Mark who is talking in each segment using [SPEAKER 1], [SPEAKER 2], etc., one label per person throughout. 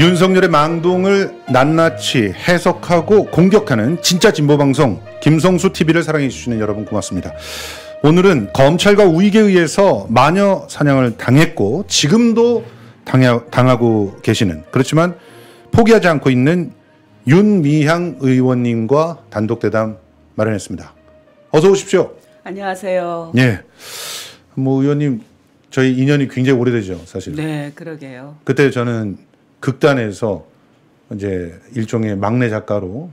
[SPEAKER 1] 윤석열의 망동을 낱낱이 해석하고 공격하는 진짜 진보방송 김성수 TV를 사랑해주시는 여러분 고맙습니다. 오늘은 검찰과 우익에 의해서 마녀 사냥을 당했고 지금도 당하고 계시는, 그렇지만 포기하지 않고 있는 윤미향 의원님과 단독 대담 마련했습니다. 어서 오십시오.
[SPEAKER 2] 안녕하세요.
[SPEAKER 1] 예. 뭐 의원님 저희 인연이 굉장히 오래되죠, 사실.
[SPEAKER 2] 네, 그러게요.
[SPEAKER 1] 그때 저는 극단에서 이제 일종의 막내 작가로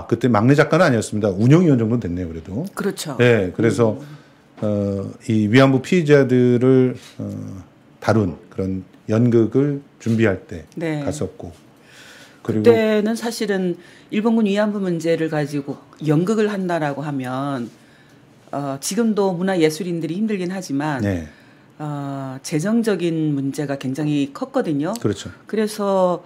[SPEAKER 1] 그때 막내 작가는 아니었습니다. 운영위원 정도는 됐네요, 그래도.
[SPEAKER 2] 그렇죠.
[SPEAKER 1] 네, 그래서 이 위안부 피해자들을 다룬 그런 연극을 준비할 때
[SPEAKER 2] 네.
[SPEAKER 1] 갔었고, 그리고
[SPEAKER 2] 그때는 사실은 일본군 위안부 문제를 가지고 연극을 한다라고 하면 지금도 문화예술인들이 힘들긴 하지만
[SPEAKER 1] 네.
[SPEAKER 2] 재정적인 문제가 굉장히 컸거든요.
[SPEAKER 1] 그렇죠.
[SPEAKER 2] 그래서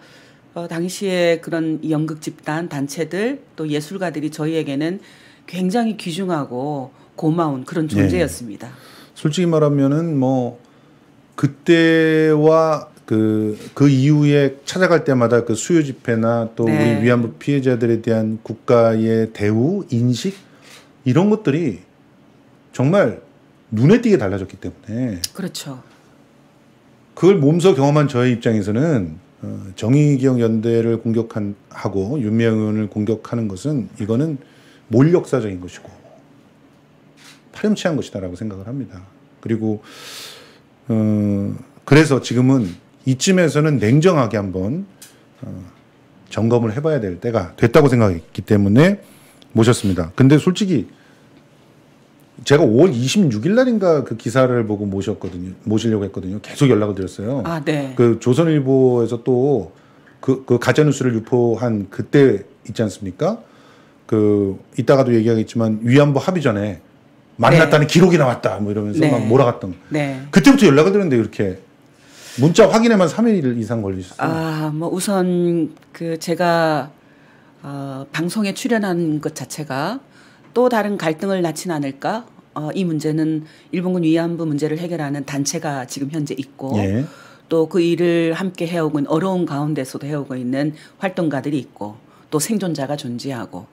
[SPEAKER 2] 당시에 그런 연극 집단 단체들 또 예술가들이 저희에게는 굉장히 귀중하고 고마운 그런 존재였습니다.
[SPEAKER 1] 네. 솔직히 말하면은 뭐 그때와 그 이후에 찾아갈 때마다 그 수요 집회나 또
[SPEAKER 2] 네.
[SPEAKER 1] 우리 위안부 피해자들에 대한 국가의 대우, 인식 이런 것들이 정말 눈에 띄게 달라졌기 때문에,
[SPEAKER 2] 그렇죠.
[SPEAKER 1] 그걸 몸소 경험한 저의 입장에서는 정의기억 연대를 공격하고 윤미향 의원을 공격하는 것은 이거는 몰역사적인 것이고 파렴치한 것이다라고 생각을 합니다. 그리고 그래서 지금은 이쯤에서는 냉정하게 한번 점검을 해봐야 될 때가 됐다고 생각했기 때문에 모셨습니다. 근데 솔직히 제가 5월 26일 날인가 그 기사를 보고 모시려고 했거든요. 계속 연락을 드렸어요.
[SPEAKER 2] 아, 네.
[SPEAKER 1] 그 조선일보에서 또 그 가짜뉴스를 유포한 그때 있지 않습니까? 이따가도 얘기하겠지만 위안부 합의 전에 만났다는
[SPEAKER 2] 네.
[SPEAKER 1] 기록이 나왔다 뭐 이러면서
[SPEAKER 2] 네.
[SPEAKER 1] 막 몰아갔던.
[SPEAKER 2] 네.
[SPEAKER 1] 그때부터 연락을 드렸는데 이렇게 문자 확인에만 3일 이상 걸리셨어요.
[SPEAKER 2] 뭐 우선 제가 방송에 출연한 것 자체가 또 다른 갈등을 낳지는 않을까? 이 문제는 일본군 위안부 문제를 해결하는 단체가 지금 현재 있고,
[SPEAKER 1] 예.
[SPEAKER 2] 또 그 일을 함께 해오고 있는, 어려운 가운데서도 해오고 있는 활동가들이 있고, 또 생존자가 존재하고.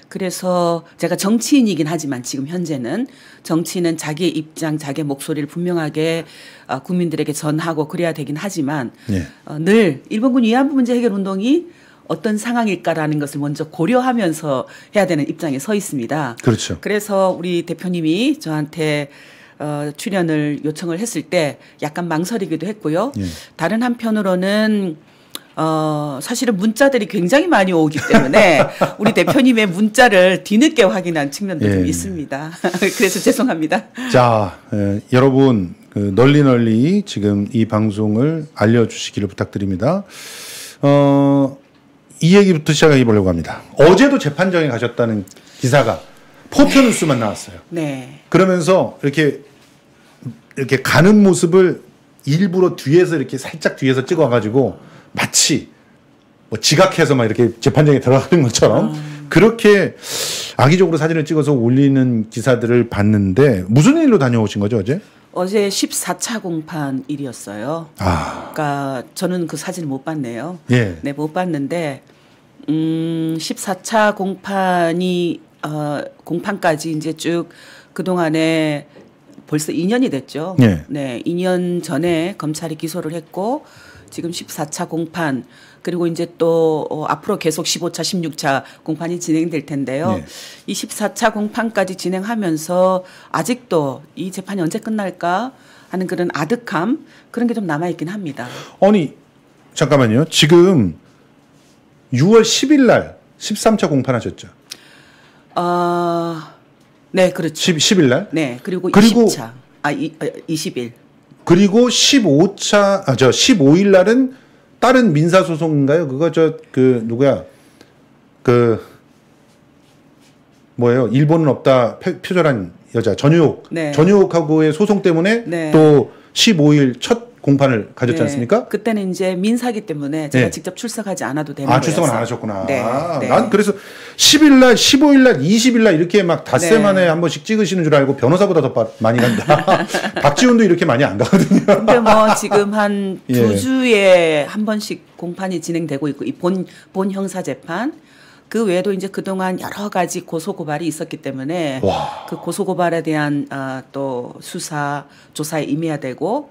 [SPEAKER 2] 그래서 제가 정치인이긴 하지만 지금 현재는 정치인은 자기의 입장, 자기의 목소리를 분명하게 국민들에게 전하고 그래야 되긴 하지만
[SPEAKER 1] 예.
[SPEAKER 2] 늘 일본군 위안부 문제 해결 운동이 어떤 상황일까라는 것을 먼저 고려하면서 해야 되는 입장에 서 있습니다.
[SPEAKER 1] 그렇죠.
[SPEAKER 2] 그래서 우리 대표님이 저한테 출연을 요청을 했을 때 약간 망설이기도 했고요.
[SPEAKER 1] 예.
[SPEAKER 2] 다른 한편으로는 사실은 문자들이 굉장히 많이 오기 때문에 우리 대표님의 문자를 뒤늦게 확인한 측면도 좀 있습니다. 그래서 죄송합니다.
[SPEAKER 1] 자, 여러분 널리 지금 이 방송을 알려주시기를 부탁드립니다. 이 얘기부터 시작해 보려고 합니다. 어제도 재판정에 가셨다는 기사가 포털뉴스만 나왔어요.
[SPEAKER 2] 네.
[SPEAKER 1] 그러면서 이렇게 가는 모습을 일부러 뒤에서 이렇게 살짝 뒤에서 찍어가지고 마치 뭐 지각해서 막 이렇게 재판정에 들어가는 것처럼 그렇게 악의적으로 사진을 찍어서 올리는 기사들을 봤는데 무슨 일로 다녀오신 거죠, 어제?
[SPEAKER 2] 어제 14차 공판 일이었어요. 그러니까 저는 그 사진을 못 봤네요.
[SPEAKER 1] 예.
[SPEAKER 2] 네, 못 봤는데 14차 공판이 공판까지 이제 쭉 그동안에 벌써 2년이 됐죠.
[SPEAKER 1] 예.
[SPEAKER 2] 네, 2년 전에 검찰이 기소를 했고 지금 14차 공판, 그리고 이제 또 앞으로 계속 15차, 16차 공판이 진행될 텐데요.
[SPEAKER 1] 예.
[SPEAKER 2] 이 14차 공판까지 진행하면서 아직도 이 재판이 언제 끝날까 하는 그런 아득함, 그런 게 좀 남아있긴 합니다.
[SPEAKER 1] 아니, 잠깐만요. 지금 6월 10일 날 13차 공판하셨죠?
[SPEAKER 2] 네, 그렇죠.
[SPEAKER 1] 10일 날?
[SPEAKER 2] 네, 그리고 20차. 20일.
[SPEAKER 1] 그리고 15일 날은 다른 민사소송인가요? 그거 누구야? 뭐예요? 일본은 없다 표절한 여자 전유옥.
[SPEAKER 2] 네.
[SPEAKER 1] 전유옥하고의 소송 때문에
[SPEAKER 2] 네.
[SPEAKER 1] 또 15일 첫 공판을 가졌지
[SPEAKER 2] 네.
[SPEAKER 1] 않습니까?
[SPEAKER 2] 그때는 이제 민사기 때문에 제가
[SPEAKER 1] 네.
[SPEAKER 2] 직접 출석하지 않아도 되는 거예요.
[SPEAKER 1] 출석은 안 하셨구나.
[SPEAKER 2] 네. 네.
[SPEAKER 1] 난 그래서 10일 날, 15일 날, 20일 날 이렇게 막 닷새
[SPEAKER 2] 네.
[SPEAKER 1] 만에 한 번씩 찍으시는 줄 알고 변호사보다 더 많이 간다. 박지훈도 이렇게 많이 안 가거든요.
[SPEAKER 2] 근데 뭐 지금 한
[SPEAKER 1] 예.
[SPEAKER 2] 2주에 한 번씩 공판이 진행되고 있고 이 본 형사 재판 그 외에도 이제 그동안 여러 가지 고소 고발이 있었기 때문에
[SPEAKER 1] 와.
[SPEAKER 2] 그 고소 고발에 대한 또 수사 조사에 임해야 되고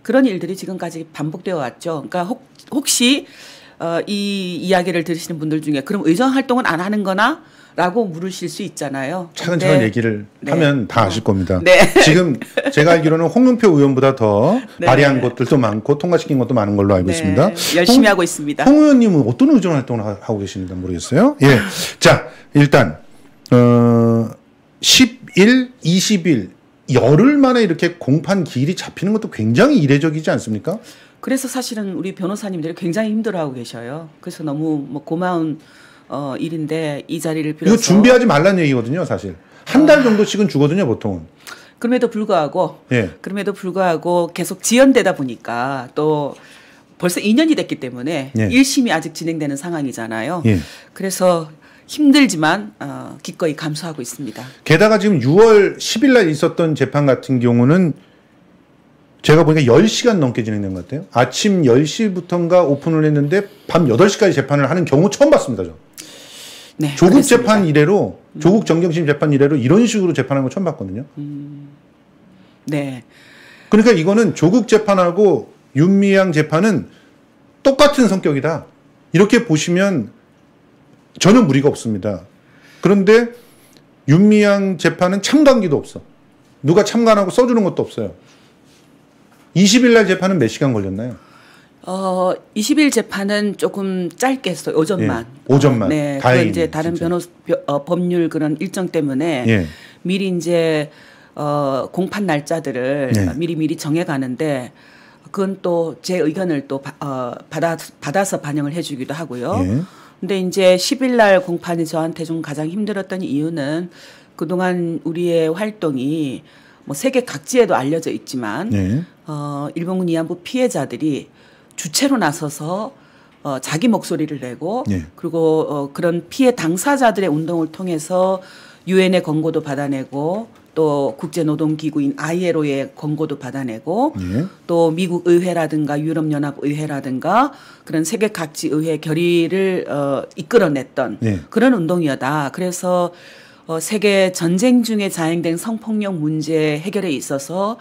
[SPEAKER 2] 그런 일들이 지금까지 반복되어 왔죠. 그러니까 혹시 이 이야기를 들으시는 분들 중에 그럼 의정 활동은 안 하는 거나? 라고 물으실 수 있잖아요.
[SPEAKER 1] 차근차근 얘기를
[SPEAKER 2] 네.
[SPEAKER 1] 하면 다 아실 겁니다.
[SPEAKER 2] 네.
[SPEAKER 1] 지금 제가 알기로는 홍문표 의원보다 더
[SPEAKER 2] 네.
[SPEAKER 1] 발의한 것들도 많고 통과시킨 것도 많은 걸로 알고
[SPEAKER 2] 네.
[SPEAKER 1] 있습니다.
[SPEAKER 2] 열심히 하고 있습니다.
[SPEAKER 1] 홍 의원님은 어떤 의정 활동을 하고 계시는지 모르겠어요. 예. 자, 일단 10일, 20일 열흘 만에 이렇게 공판 기일이 잡히는 것도 굉장히 이례적이지 않습니까?
[SPEAKER 2] 그래서 사실은 우리 변호사님들이 굉장히 힘들어하고 계셔요. 그래서 너무 뭐 고마운 일인데 이 자리를 빌어서
[SPEAKER 1] 이거 준비하지 말라는 얘기거든요, 사실. 한 달 정도씩은 주거든요, 보통은.
[SPEAKER 2] 그럼에도 불구하고
[SPEAKER 1] 예.
[SPEAKER 2] 계속 지연되다 보니까 또 벌써 2년이 됐기 때문에
[SPEAKER 1] 예.
[SPEAKER 2] 1심이 아직 진행되는 상황이잖아요.
[SPEAKER 1] 예.
[SPEAKER 2] 그래서 힘들지만 기꺼이 감수하고 있습니다.
[SPEAKER 1] 게다가 지금 6월 10일 날 있었던 재판 같은 경우는 제가 보니까 10시간 넘게 진행된 것 같아요. 아침 10시부터인가 오픈을 했는데 밤 8시까지 재판을 하는 경우 처음 봤습니다. 저.
[SPEAKER 2] 네,
[SPEAKER 1] 조국
[SPEAKER 2] 그렇습니다.
[SPEAKER 1] 재판 이래로 조국 정경심 재판 이래로 이런 식으로 재판하는 거 처음 봤거든요.
[SPEAKER 2] 네.
[SPEAKER 1] 그러니까 이거는 조국 재판하고 윤미향 재판은 똑같은 성격이다. 이렇게 보시면 전혀 무리가 없습니다. 그런데 윤미향 재판은 참관기도 없어. 누가 참관하고 써주는 것도 없어요. 20일 날 재판은 몇 시간 걸렸나요?
[SPEAKER 2] 20일 재판은 조금 짧게 했어요. 오전만.
[SPEAKER 1] 예, 오전만.
[SPEAKER 2] 네.
[SPEAKER 1] 다행이네요,
[SPEAKER 2] 이제 다른 법률 그런 일정 때문에
[SPEAKER 1] 예.
[SPEAKER 2] 미리 이제 공판 날짜들을
[SPEAKER 1] 네.
[SPEAKER 2] 미리 정해 가는데 그건 또 제 의견을 또 받아서 반영을 해 주기도 하고요.
[SPEAKER 1] 예.
[SPEAKER 2] 근데 이제 10일 날 공판이 저한테 좀 가장 힘들었던 이유는 그동안 우리의 활동이 뭐 세계 각지에도 알려져 있지만
[SPEAKER 1] 예.
[SPEAKER 2] 일본군 위안부 피해자들이 주체로 나서서 자기 목소리를 내고
[SPEAKER 1] 예.
[SPEAKER 2] 그리고 그런 피해 당사자들의 운동을 통해서 유엔의 권고도 받아내고 또 국제노동기구인 ILO의 권고도 받아내고
[SPEAKER 1] 예.
[SPEAKER 2] 또 미국 의회라든가 유럽연합 의회라든가 그런 세계 각지 의회 결의를 이끌어냈던
[SPEAKER 1] 예.
[SPEAKER 2] 그런 운동이었다. 그래서 세계 전쟁 중에 자행된 성폭력 문제 해결에 있어서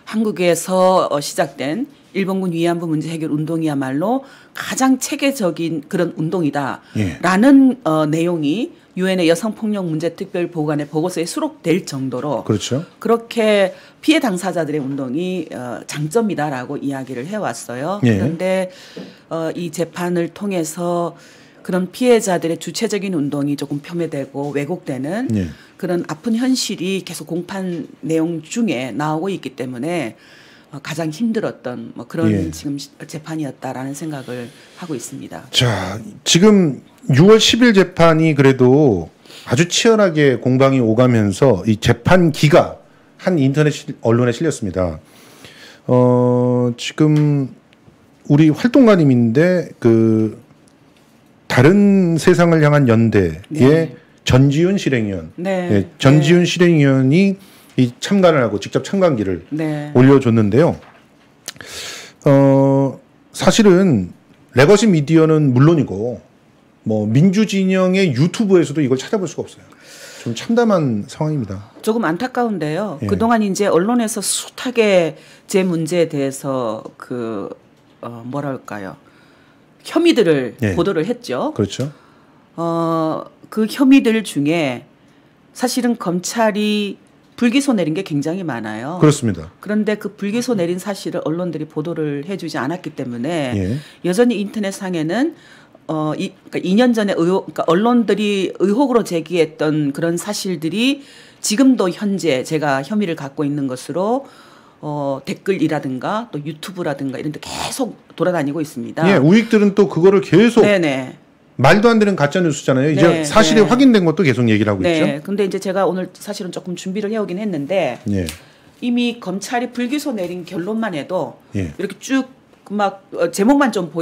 [SPEAKER 2] 한국에서 시작된 일본군 위안부 문제 해결 운동이야말로 가장 체계적인 그런 운동이다라는 내용이 유엔의 여성폭력 문제 특별 보관의 보고서에 수록될 정도로
[SPEAKER 1] 그렇죠.
[SPEAKER 2] 그렇게 피해 당사자들의 운동이 장점이다라고 이야기를 해왔어요.
[SPEAKER 1] 예.
[SPEAKER 2] 그런데 이 재판을 통해서 그런 피해자들의 주체적인 운동이 조금 폄훼되고 왜곡되는
[SPEAKER 1] 예.
[SPEAKER 2] 그런 아픈 현실이 계속 공판 내용 중에 나오고 있기 때문에 가장 힘들었던 뭐 그런
[SPEAKER 1] 예.
[SPEAKER 2] 지금 재판이었다라는 생각을 하고 있습니다.
[SPEAKER 1] 자, 지금 6월 10일 재판이 그래도 아주 치열하게 공방이 오가면서 이 재판 기가 한 인터넷 언론에 실렸습니다. 지금 우리 활동가님인데 그 다른 세상을 향한 연대의
[SPEAKER 2] 네.
[SPEAKER 1] 전지훈 실행위원,
[SPEAKER 2] 네.
[SPEAKER 1] 예, 전지훈 실행위원이 이 참관을 하고 직접 참관기를
[SPEAKER 2] 네.
[SPEAKER 1] 올려줬는데요. 사실은 레거시 미디어는 물론이고 뭐 민주 진영의 유튜브에서도 이걸 찾아볼 수가 없어요. 좀 참담한 상황입니다.
[SPEAKER 2] 조금 안타까운데요.
[SPEAKER 1] 예.
[SPEAKER 2] 그동안 이제 언론에서 숱하게 제 문제에 대해서 뭐랄까요. 혐의들을
[SPEAKER 1] 예.
[SPEAKER 2] 보도를 했죠.
[SPEAKER 1] 그렇죠.
[SPEAKER 2] 그 혐의들 중에 사실은 검찰이 불기소 내린 게 굉장히 많아요.
[SPEAKER 1] 그렇습니다.
[SPEAKER 2] 그런데 그 불기소 내린 사실을 언론들이 보도를 해주지 않았기 때문에
[SPEAKER 1] 예.
[SPEAKER 2] 여전히 인터넷상에는 그러니까 2년 전에 그러니까 언론들이 의혹으로 제기했던 그런 사실들이 지금도 현재 제가 혐의를 갖고 있는 것으로 댓글이라든가 또 유튜브라든가 이런 데 계속 돌아다니고 있습니다.
[SPEAKER 1] 예, 우익들은 또 그거를 계속
[SPEAKER 2] 네네.
[SPEAKER 1] 말도 안 되는 가짜 뉴스잖아요. 이제
[SPEAKER 2] 네,
[SPEAKER 1] 사실이
[SPEAKER 2] 네.
[SPEAKER 1] 확인된 것도 계속 얘기를 하고
[SPEAKER 2] 네.
[SPEAKER 1] 있죠.
[SPEAKER 2] 근데 이제 제가 오늘 사실은 조금 준비를 해오긴 했는데
[SPEAKER 1] 예.
[SPEAKER 2] 이미 검찰이 불기소 내린 결론만 해도
[SPEAKER 1] 예.
[SPEAKER 2] 이렇게 쭉 막 제목만 좀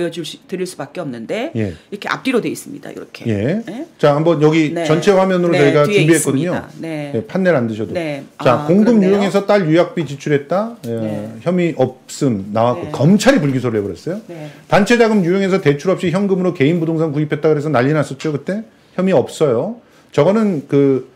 [SPEAKER 2] 드릴 수밖에 없는데
[SPEAKER 1] 예.
[SPEAKER 2] 이렇게 앞뒤로 돼 있습니다. 이렇게.
[SPEAKER 1] 예.
[SPEAKER 2] 네?
[SPEAKER 1] 자, 한번 여기
[SPEAKER 2] 네.
[SPEAKER 1] 전체 화면으로
[SPEAKER 2] 네,
[SPEAKER 1] 저희가
[SPEAKER 2] 뒤에
[SPEAKER 1] 준비했거든요.
[SPEAKER 2] 있습니다. 네.
[SPEAKER 1] 네, 판넬 안 드셔도.
[SPEAKER 2] 네.
[SPEAKER 1] 자, 공금
[SPEAKER 2] 그렇네요.
[SPEAKER 1] 유용해서 딸 유학비 지출했다.
[SPEAKER 2] 네.
[SPEAKER 1] 혐의 없음 나왔고
[SPEAKER 2] 네.
[SPEAKER 1] 검찰이 불기소를 해버렸어요.
[SPEAKER 2] 네.
[SPEAKER 1] 단체 자금 유용해서 대출 없이 현금으로 개인 부동산 구입했다 그래서 난리 났었죠 그때. 혐의 없어요. 저거는 그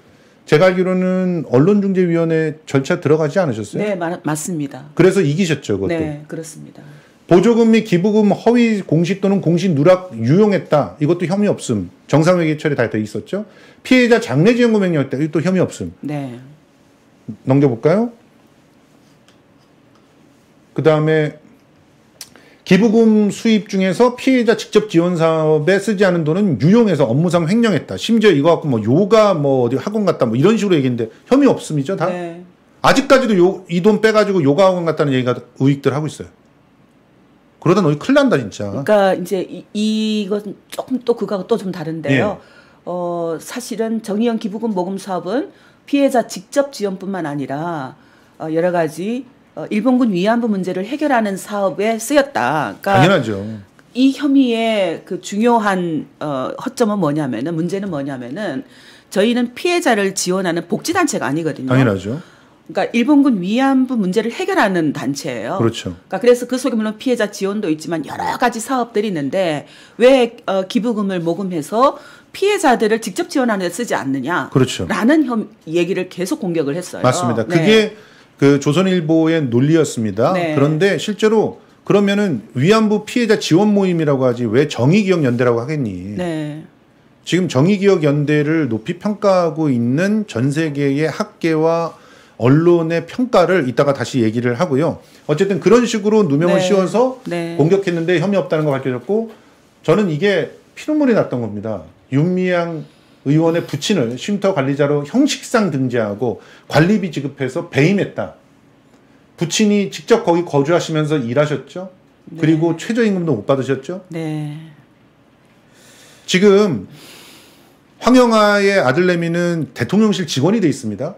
[SPEAKER 1] 제가 알기로는 언론중재위원회 절차 들어가지 않으셨어요?
[SPEAKER 2] 네, 맞습니다.
[SPEAKER 1] 그래서 이기셨죠 그것도.
[SPEAKER 2] 네, 그렇습니다.
[SPEAKER 1] 보조금 및 기부금 허위 공시 또는 공시 누락 유용했다. 이것도 혐의 없음. 정상회계 처리 다 돼 있었죠. 피해자 장래지원금 횡령했다. 이것도 혐의 없음.
[SPEAKER 2] 네.
[SPEAKER 1] 넘겨볼까요? 그 다음에 기부금 수입 중에서 피해자 직접 지원 사업에 쓰지 않은 돈은 유용해서 업무상 횡령했다. 심지어 이거 갖고 뭐 요가 뭐 어디 학원 갔다 뭐 이런 식으로 얘기했는데 혐의 없음이죠 다.
[SPEAKER 2] 네.
[SPEAKER 1] 아직까지도 이 돈 빼가지고 요가 학원 갔다는 얘기가 우익들 하고 있어요. 그러다 너희 큰일 난다 진짜.
[SPEAKER 2] 그러니까 이제 이건 조금 또 그거하고 또 좀 다른데요.
[SPEAKER 1] 예.
[SPEAKER 2] 사실은 정의연 기부금 모금 사업은 피해자 직접 지원뿐만 아니라 여러 가지 일본군 위안부 문제를 해결하는 사업에 쓰였다. 그러니까
[SPEAKER 1] 당연하죠.
[SPEAKER 2] 이 혐의의 그 중요한 허점은 뭐냐면은 문제는 뭐냐면은 저희는 피해자를 지원하는 복지단체가 아니거든요.
[SPEAKER 1] 당연하죠.
[SPEAKER 2] 그러니까 일본군 위안부 문제를 해결하는 단체예요.
[SPEAKER 1] 그렇죠.
[SPEAKER 2] 그러니까 그래서 그 속에 물론 피해자 지원도 있지만 여러 가지 사업들이 있는데 왜 기부금을 모금해서 피해자들을 직접 지원하는 데 쓰지 않느냐?
[SPEAKER 1] 그렇죠.
[SPEAKER 2] 라는 얘기를 계속 공격을 했어요.
[SPEAKER 1] 맞습니다.
[SPEAKER 2] 네.
[SPEAKER 1] 그게 그 조선일보의 논리였습니다.
[SPEAKER 2] 네.
[SPEAKER 1] 그런데 실제로 그러면은 위안부 피해자 지원 모임이라고 하지 왜 정의기억연대라고 하겠니?
[SPEAKER 2] 네.
[SPEAKER 1] 지금 정의기억연대를 높이 평가하고 있는 전 세계의 학계와 언론의 평가를 이따가 다시 얘기를 하고요. 어쨌든 그런 식으로 누명을
[SPEAKER 2] 네.
[SPEAKER 1] 씌워서
[SPEAKER 2] 네.
[SPEAKER 1] 공격했는데 혐의 없다는 거 밝혀졌고 저는 이게 피눈물이 났던 겁니다. 윤미향 의원의 부친을 쉼터 관리자로 형식상 등재하고 관리비 지급해서 배임했다. 부친이 직접 거기 거주하시면서 일하셨죠.
[SPEAKER 2] 네.
[SPEAKER 1] 그리고 최저임금도 못 받으셨죠.
[SPEAKER 2] 네.
[SPEAKER 1] 지금 황영아의 아들내미는 대통령실 직원이 돼 있습니다.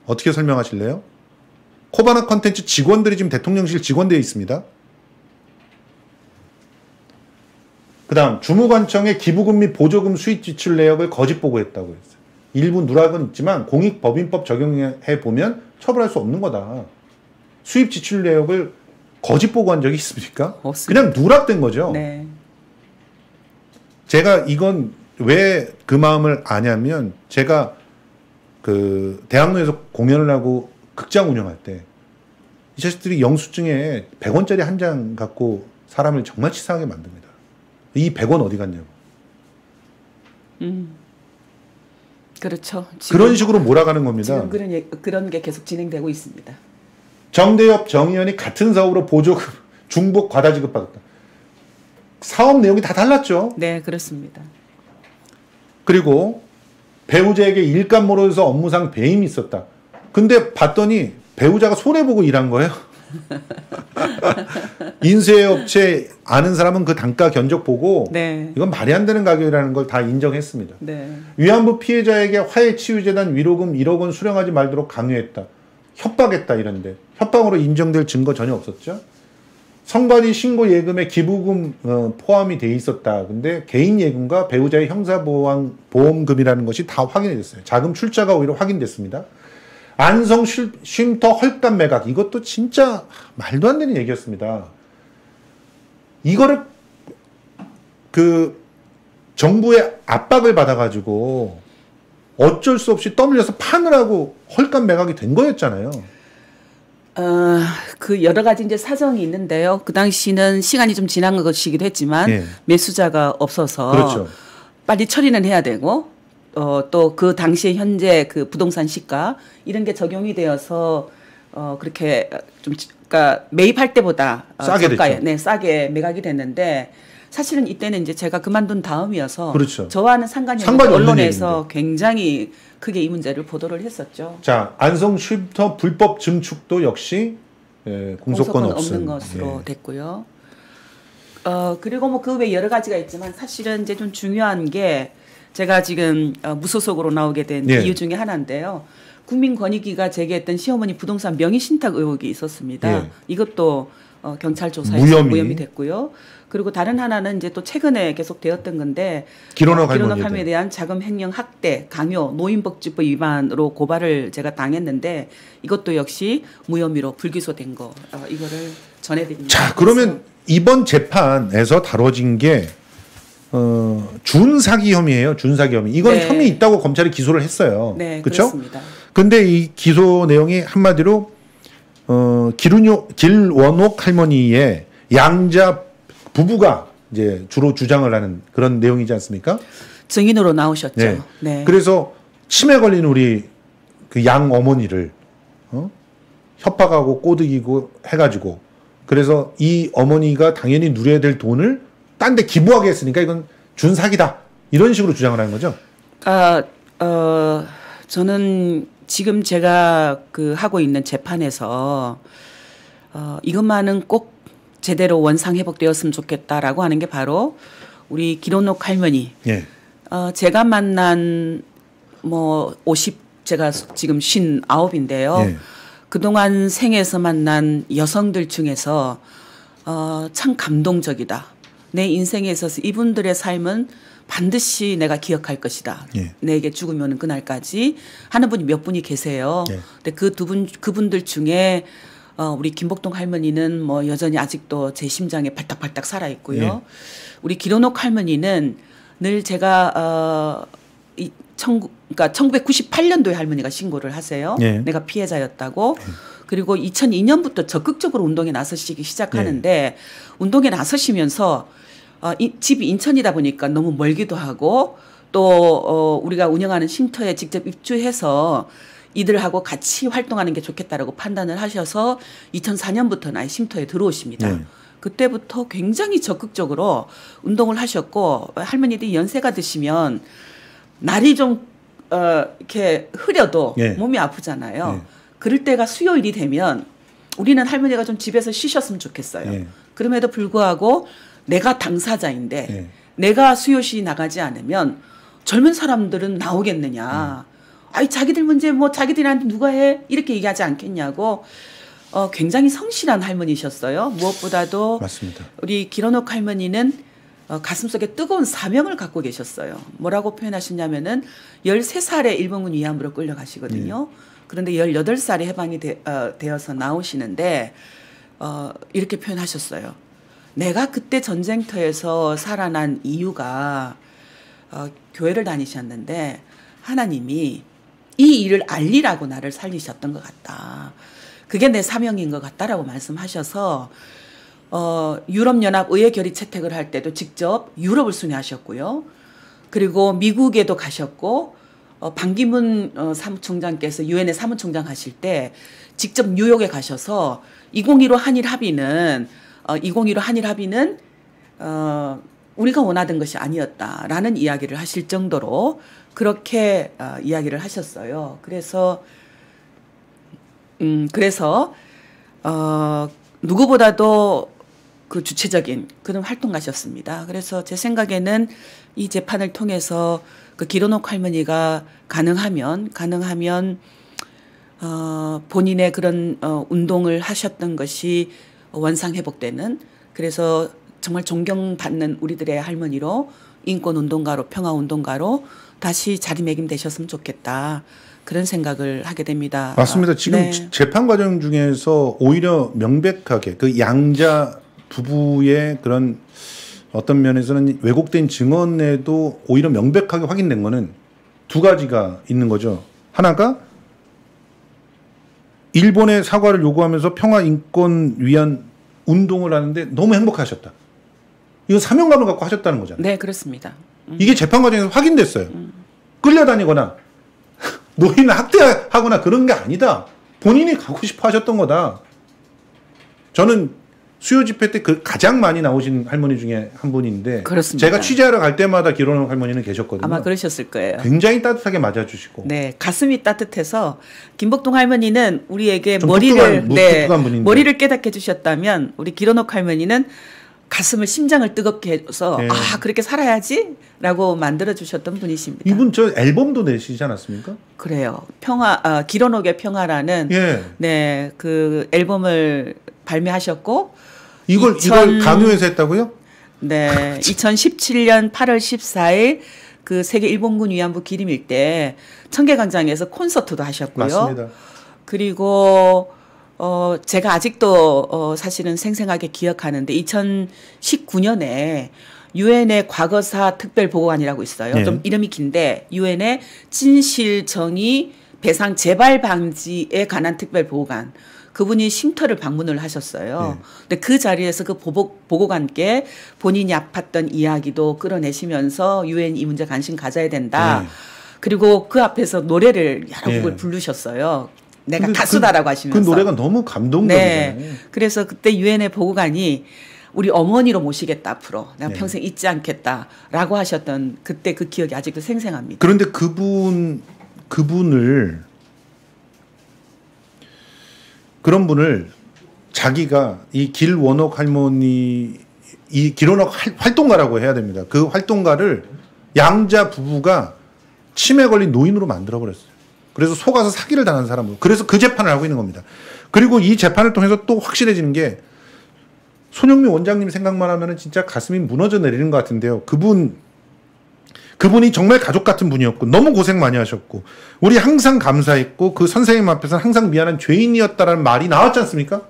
[SPEAKER 1] 어떻게 설명하실래요? 코바나 컨텐츠 직원들이 지금 대통령실 직원되어 있습니다. 그 다음 주무관청의 기부금 및 보조금 수입 지출 내역을 거짓 보고했다고 했어요. 일부 누락은 있지만 공익법인법 적용해 보면 처벌할 수 없는 거다. 수입 지출 내역을 거짓 보고한 적이 있습니까?
[SPEAKER 2] 없습니다.
[SPEAKER 1] 그냥 누락된 거죠.
[SPEAKER 2] 네.
[SPEAKER 1] 제가 이건 왜 그 마음을 아냐면 제가 그 대학로에서 공연을 하고 극장 운영할 때 이 자식들이 영수증에 100원짜리 한 장 갖고 사람을 정말 치사하게 만듭니다. 이 100원 어디 갔냐고.
[SPEAKER 2] 그렇죠.
[SPEAKER 1] 그런 식으로 몰아가는 겁니다.
[SPEAKER 2] 지금 그런 게 계속 진행되고 있습니다.
[SPEAKER 1] 정대협, 정의연이 같은 사업으로 보조금, 중복 과다 지급받았다. 사업 내용이 다 달랐죠.
[SPEAKER 2] 네, 그렇습니다.
[SPEAKER 1] 그리고 배우자에게 일감 모르서 업무상 배임이 있었다. 근데 봤더니 배우자가 손해보고 일한 거예요. 인쇄업체 아는 사람은 그 단가 견적 보고
[SPEAKER 2] 네.
[SPEAKER 1] 이건 말이 안 되는 가격이라는 걸 다 인정했습니다.
[SPEAKER 2] 네.
[SPEAKER 1] 위안부 피해자에게 화해치유재단 위로금 1억 원 수령하지 말도록 강요했다. 협박했다 이런데 협박으로 인정될 증거 전혀 없었죠. 성관이 신고 예금에 기부금 포함이 돼 있었다. 근데 개인 예금과 배우자의 형사보험금이라는 것이 다 확인이 됐어요. 자금 출자가 오히려 확인됐습니다. 안성 쉼터 헐값 매각 이것도 진짜 말도 안 되는 얘기였습니다. 이거를 그 정부의 압박을 받아가지고 어쩔 수 없이 떠밀려서 파느라고 헐값 매각이 된 거였잖아요.
[SPEAKER 2] 그 여러 가지 이제 사정이 있는데요. 그 당시는 시간이 좀 지난 것이기도 했지만
[SPEAKER 1] 예.
[SPEAKER 2] 매수자가 없어서
[SPEAKER 1] 그렇죠.
[SPEAKER 2] 빨리 처리는 해야 되고 또 그 당시에 현재 그 부동산 시가 이런 게 적용이 되어서 그렇게 좀 그러니까 매입할 때보다
[SPEAKER 1] 싸게
[SPEAKER 2] 저가에,
[SPEAKER 1] 됐죠.
[SPEAKER 2] 네, 싸게 매각이 됐는데 사실은 이때는 이제 제가 그만둔 다음이어서
[SPEAKER 1] 그렇죠.
[SPEAKER 2] 저와는 상관이
[SPEAKER 1] 상관이
[SPEAKER 2] 없는데
[SPEAKER 1] 없는
[SPEAKER 2] 언론에서 굉장히 크게 이 문제를 보도를 했었죠.
[SPEAKER 1] 자, 안성 쉼터 불법 증축도 역시 공소권
[SPEAKER 2] 없는
[SPEAKER 1] 없음.
[SPEAKER 2] 것으로
[SPEAKER 1] 예.
[SPEAKER 2] 됐고요. 그리고 뭐 그 외 여러 가지가 있지만 사실은 이제 좀 중요한 게 제가 지금 무소속으로 나오게 된
[SPEAKER 1] 예.
[SPEAKER 2] 이유 중에 하나인데요. 국민권익위가 제기했던 시어머니 부동산 명의신탁 의혹이 있었습니다.
[SPEAKER 1] 예.
[SPEAKER 2] 이것도 경찰 조사에서 무혐의 됐고요. 그리고 다른 하나는 이제 또 최근에 계속 되었던 건데
[SPEAKER 1] 기론옥
[SPEAKER 2] 할머니에 대한 자금 횡령, 학대, 강요, 노인복지법 위반으로 고발을 제가 당했는데 이것도 역시 무혐의로 불기소된 거 이거를 전해드립니다.
[SPEAKER 1] 자, 그러면 이번 재판에서 다뤄진 게 준사기 혐의예요. 준사기 혐의. 이건
[SPEAKER 2] 네.
[SPEAKER 1] 혐의 있다고 검찰이 기소를 했어요.
[SPEAKER 2] 네,
[SPEAKER 1] 그렇죠?
[SPEAKER 2] 그렇습니다.
[SPEAKER 1] 근데 이 기소 내용이 한마디로 길원옥 할머니의 양자 부부가 이제 주로 주장을 하는 그런 내용이지 않습니까?
[SPEAKER 2] 증인으로 나오셨죠.
[SPEAKER 1] 네.
[SPEAKER 2] 네.
[SPEAKER 1] 그래서 치매 걸린 우리 그 양 어머니를 협박하고 꼬드기고 해가지고 그래서 이 어머니가 당연히 누려야 될 돈을 딴 데 기부하게 했으니까 이건 준사기다 이런 식으로 주장을 하는 거죠.
[SPEAKER 2] 저는 지금 제가 그 하고 있는 재판에서 이것만은 꼭 제대로 원상 회복되었으면 좋겠다라고 하는 게 바로 우리 길원옥 할머니.
[SPEAKER 1] 예.
[SPEAKER 2] 제가 만난 제가 지금 59인데요.
[SPEAKER 1] 예.
[SPEAKER 2] 그동안 생에서 만난 여성들 중에서 참 감동적이다. 내 인생에 있어서 이분들의 삶은 반드시 내가 기억할 것이다.
[SPEAKER 1] 예.
[SPEAKER 2] 내게 죽으면 그날까지 하는 분이 몇 분이 계세요.
[SPEAKER 1] 예.
[SPEAKER 2] 근데 그분들 중에 우리 김복동 할머니는 뭐 여전히 아직도 제 심장에 발딱발딱 살아 있고요.
[SPEAKER 1] 예.
[SPEAKER 2] 우리 길원옥 할머니는 늘 제가 그러니까 1998년도에 할머니가 신고를 하세요.
[SPEAKER 1] 예.
[SPEAKER 2] 내가 피해자였다고. 그리고 2002년부터 적극적으로 운동에 나서시기 시작하는데 운동에 나서시면서 집이 인천이다 보니까 너무 멀기도 하고 또 우리가 운영하는 쉼터에 직접 입주해서 이들하고 같이 활동하는 게 좋겠다라고 판단을 하셔서 2004년부터는 아예 쉼터에 들어오십니다.
[SPEAKER 1] 네.
[SPEAKER 2] 그때부터 굉장히 적극적으로 운동을 하셨고 할머니들이 연세가 드시면 날이 좀 이렇게 흐려도
[SPEAKER 1] 예.
[SPEAKER 2] 몸이 아프잖아요.
[SPEAKER 1] 예.
[SPEAKER 2] 그럴 때가 수요일이 되면 우리는 할머니가 좀 집에서 쉬셨으면 좋겠어요.
[SPEAKER 1] 예.
[SPEAKER 2] 그럼에도 불구하고 내가 당사자인데
[SPEAKER 1] 예.
[SPEAKER 2] 내가 수요시 나가지 않으면 젊은 사람들은 나오겠느냐. 아이 자기들 문제 뭐 자기들한테 누가 해 이렇게 얘기하지 않겠냐고 굉장히 성실한 할머니셨어요. 무엇보다도
[SPEAKER 1] 맞습니다.
[SPEAKER 2] 우리 길원옥 할머니는 가슴속에 뜨거운 사명을 갖고 계셨어요. 뭐라고 표현하시냐면은 13살에 일본군 위안부로 끌려가시거든요. 그런데 18살에 해방이 되어서 나오시는데 이렇게 표현하셨어요. 내가 그때 전쟁터에서 살아난 이유가 교회를 다니셨는데 하나님이 이 일을 알리라고 나를 살리셨던 것 같다. 그게 내 사명인 것 같다라고 말씀하셔서 유럽연합 의회 결의 채택을 할 때도 직접 유럽을 순회하셨고요. 그리고 미국에도 가셨고 반기문 사무총장께서 유엔의 사무총장 하실 때 직접 뉴욕에 가셔서 2015 한일 합의는 우리가 원하던 것이 아니었다라는 이야기를 하실 정도로 그렇게 이야기를 하셨어요. 그래서 누구보다도 그 주체적인 그런 활동가셨습니다. 그래서 제 생각에는 이 재판을 통해서 그 길원옥 할머니가 가능하면 본인의 그런 운동을 하셨던 것이 원상 회복되는 그래서 정말 존경받는 우리들의 할머니로 인권 운동가로 평화 운동가로 다시 자리매김되셨으면 좋겠다. 그런 생각을 하게 됩니다.
[SPEAKER 1] 맞습니다. 지금
[SPEAKER 2] 네.
[SPEAKER 1] 재판 과정 중에서 오히려 명백하게 그 양자 부부의 그런 어떤 면에서는 왜곡된 증언에도 오히려 명백하게 확인된 거는 두 가지가 있는 거죠. 하나가 일본의 사과를 요구하면서 평화 인권 위한 운동을 하는데 너무 행복하셨다. 이거 사명감을 갖고 하셨다는 거잖아요.
[SPEAKER 2] 네, 그렇습니다.
[SPEAKER 1] 이게 재판 과정에서 확인됐어요. 끌려다니거나 노인을 학대하거나 그런 게 아니다. 본인이 가고 싶어 하셨던 거다. 저는 수요 집회 때 그 가장 많이 나오신 할머니 중에 한 분인데
[SPEAKER 2] 그렇습니다.
[SPEAKER 1] 제가 취재하러 갈 때마다 길원옥 할머니는 계셨거든요.
[SPEAKER 2] 아마 그러셨을 거예요.
[SPEAKER 1] 굉장히 따뜻하게 맞아주시고.
[SPEAKER 2] 네, 가슴이 따뜻해서 김복동 할머니는 우리에게
[SPEAKER 1] 좀
[SPEAKER 2] 머리를
[SPEAKER 1] 독특한 분인데.
[SPEAKER 2] 머리를 깨닫게 해주셨다면 우리 길원옥 할머니는 가슴을 심장을 뜨겁게 해서
[SPEAKER 1] 네.
[SPEAKER 2] 아 그렇게 살아야지라고 만들어 주셨던 분이십니다.
[SPEAKER 1] 이분 저 앨범도 내시지 않았습니까?
[SPEAKER 2] 그래요. 길어놓의 평화라는
[SPEAKER 1] 예.
[SPEAKER 2] 네, 그 앨범을 발매하셨고
[SPEAKER 1] 이걸 강요해서 했다고요?
[SPEAKER 2] 네, 2017년 8월 14일 그 세계 일본군 위안부 기림일 때 청계광장에서 콘서트도 하셨고요.
[SPEAKER 1] 맞습니다.
[SPEAKER 2] 그리고 제가 아직도 사실은 생생하게 기억하는데 2019년에 유엔의 과거사 특별보고관이라고 있어요.
[SPEAKER 1] 네.
[SPEAKER 2] 좀 이름이 긴데 유엔의 진실정의 배상 재발 방지에 관한 특별보고관. 그분이 쉼터를 방문을 하셨어요.
[SPEAKER 1] 네.
[SPEAKER 2] 근데 그 자리에서 그 보고관께 본인이 아팠던 이야기도 끌어내시면서 유엔 이 문제 관심 가져야 된다.
[SPEAKER 1] 네.
[SPEAKER 2] 그리고 그 앞에서 노래를 여러
[SPEAKER 1] 네.
[SPEAKER 2] 곡을 부르셨어요. 내가
[SPEAKER 1] 근데
[SPEAKER 2] 가수다라고 하시면서.
[SPEAKER 1] 그 노래가 너무 감동적이잖아요.
[SPEAKER 2] 네. 그래서 그때 유엔의 보고관이 우리 어머니로 모시겠다 앞으로. 내가
[SPEAKER 1] 네.
[SPEAKER 2] 평생 잊지 않겠다라고 하셨던 그때 그 기억이 아직도 생생합니다.
[SPEAKER 1] 그런데 그런 분을 자기가 이 길원옥 할머니 이 길원옥 활동가라고 해야 됩니다. 그 활동가를 양자 부부가 치매 걸린 노인으로 만들어 버렸어요. 그래서 속아서 사기를 당한 사람으로. 그래서 그 재판을 하고 있는 겁니다. 그리고 이 재판을 통해서 또 확실해지는 게 손영미 원장님 생각만 하면은 진짜 가슴이 무너져 내리는 것 같은데요. 그분이 정말 가족 같은 분이었고 너무 고생 많이 하셨고 우리 항상 감사했고 그 선생님 앞에서는 항상 미안한 죄인이었다라는 말이 나왔지 않습니까?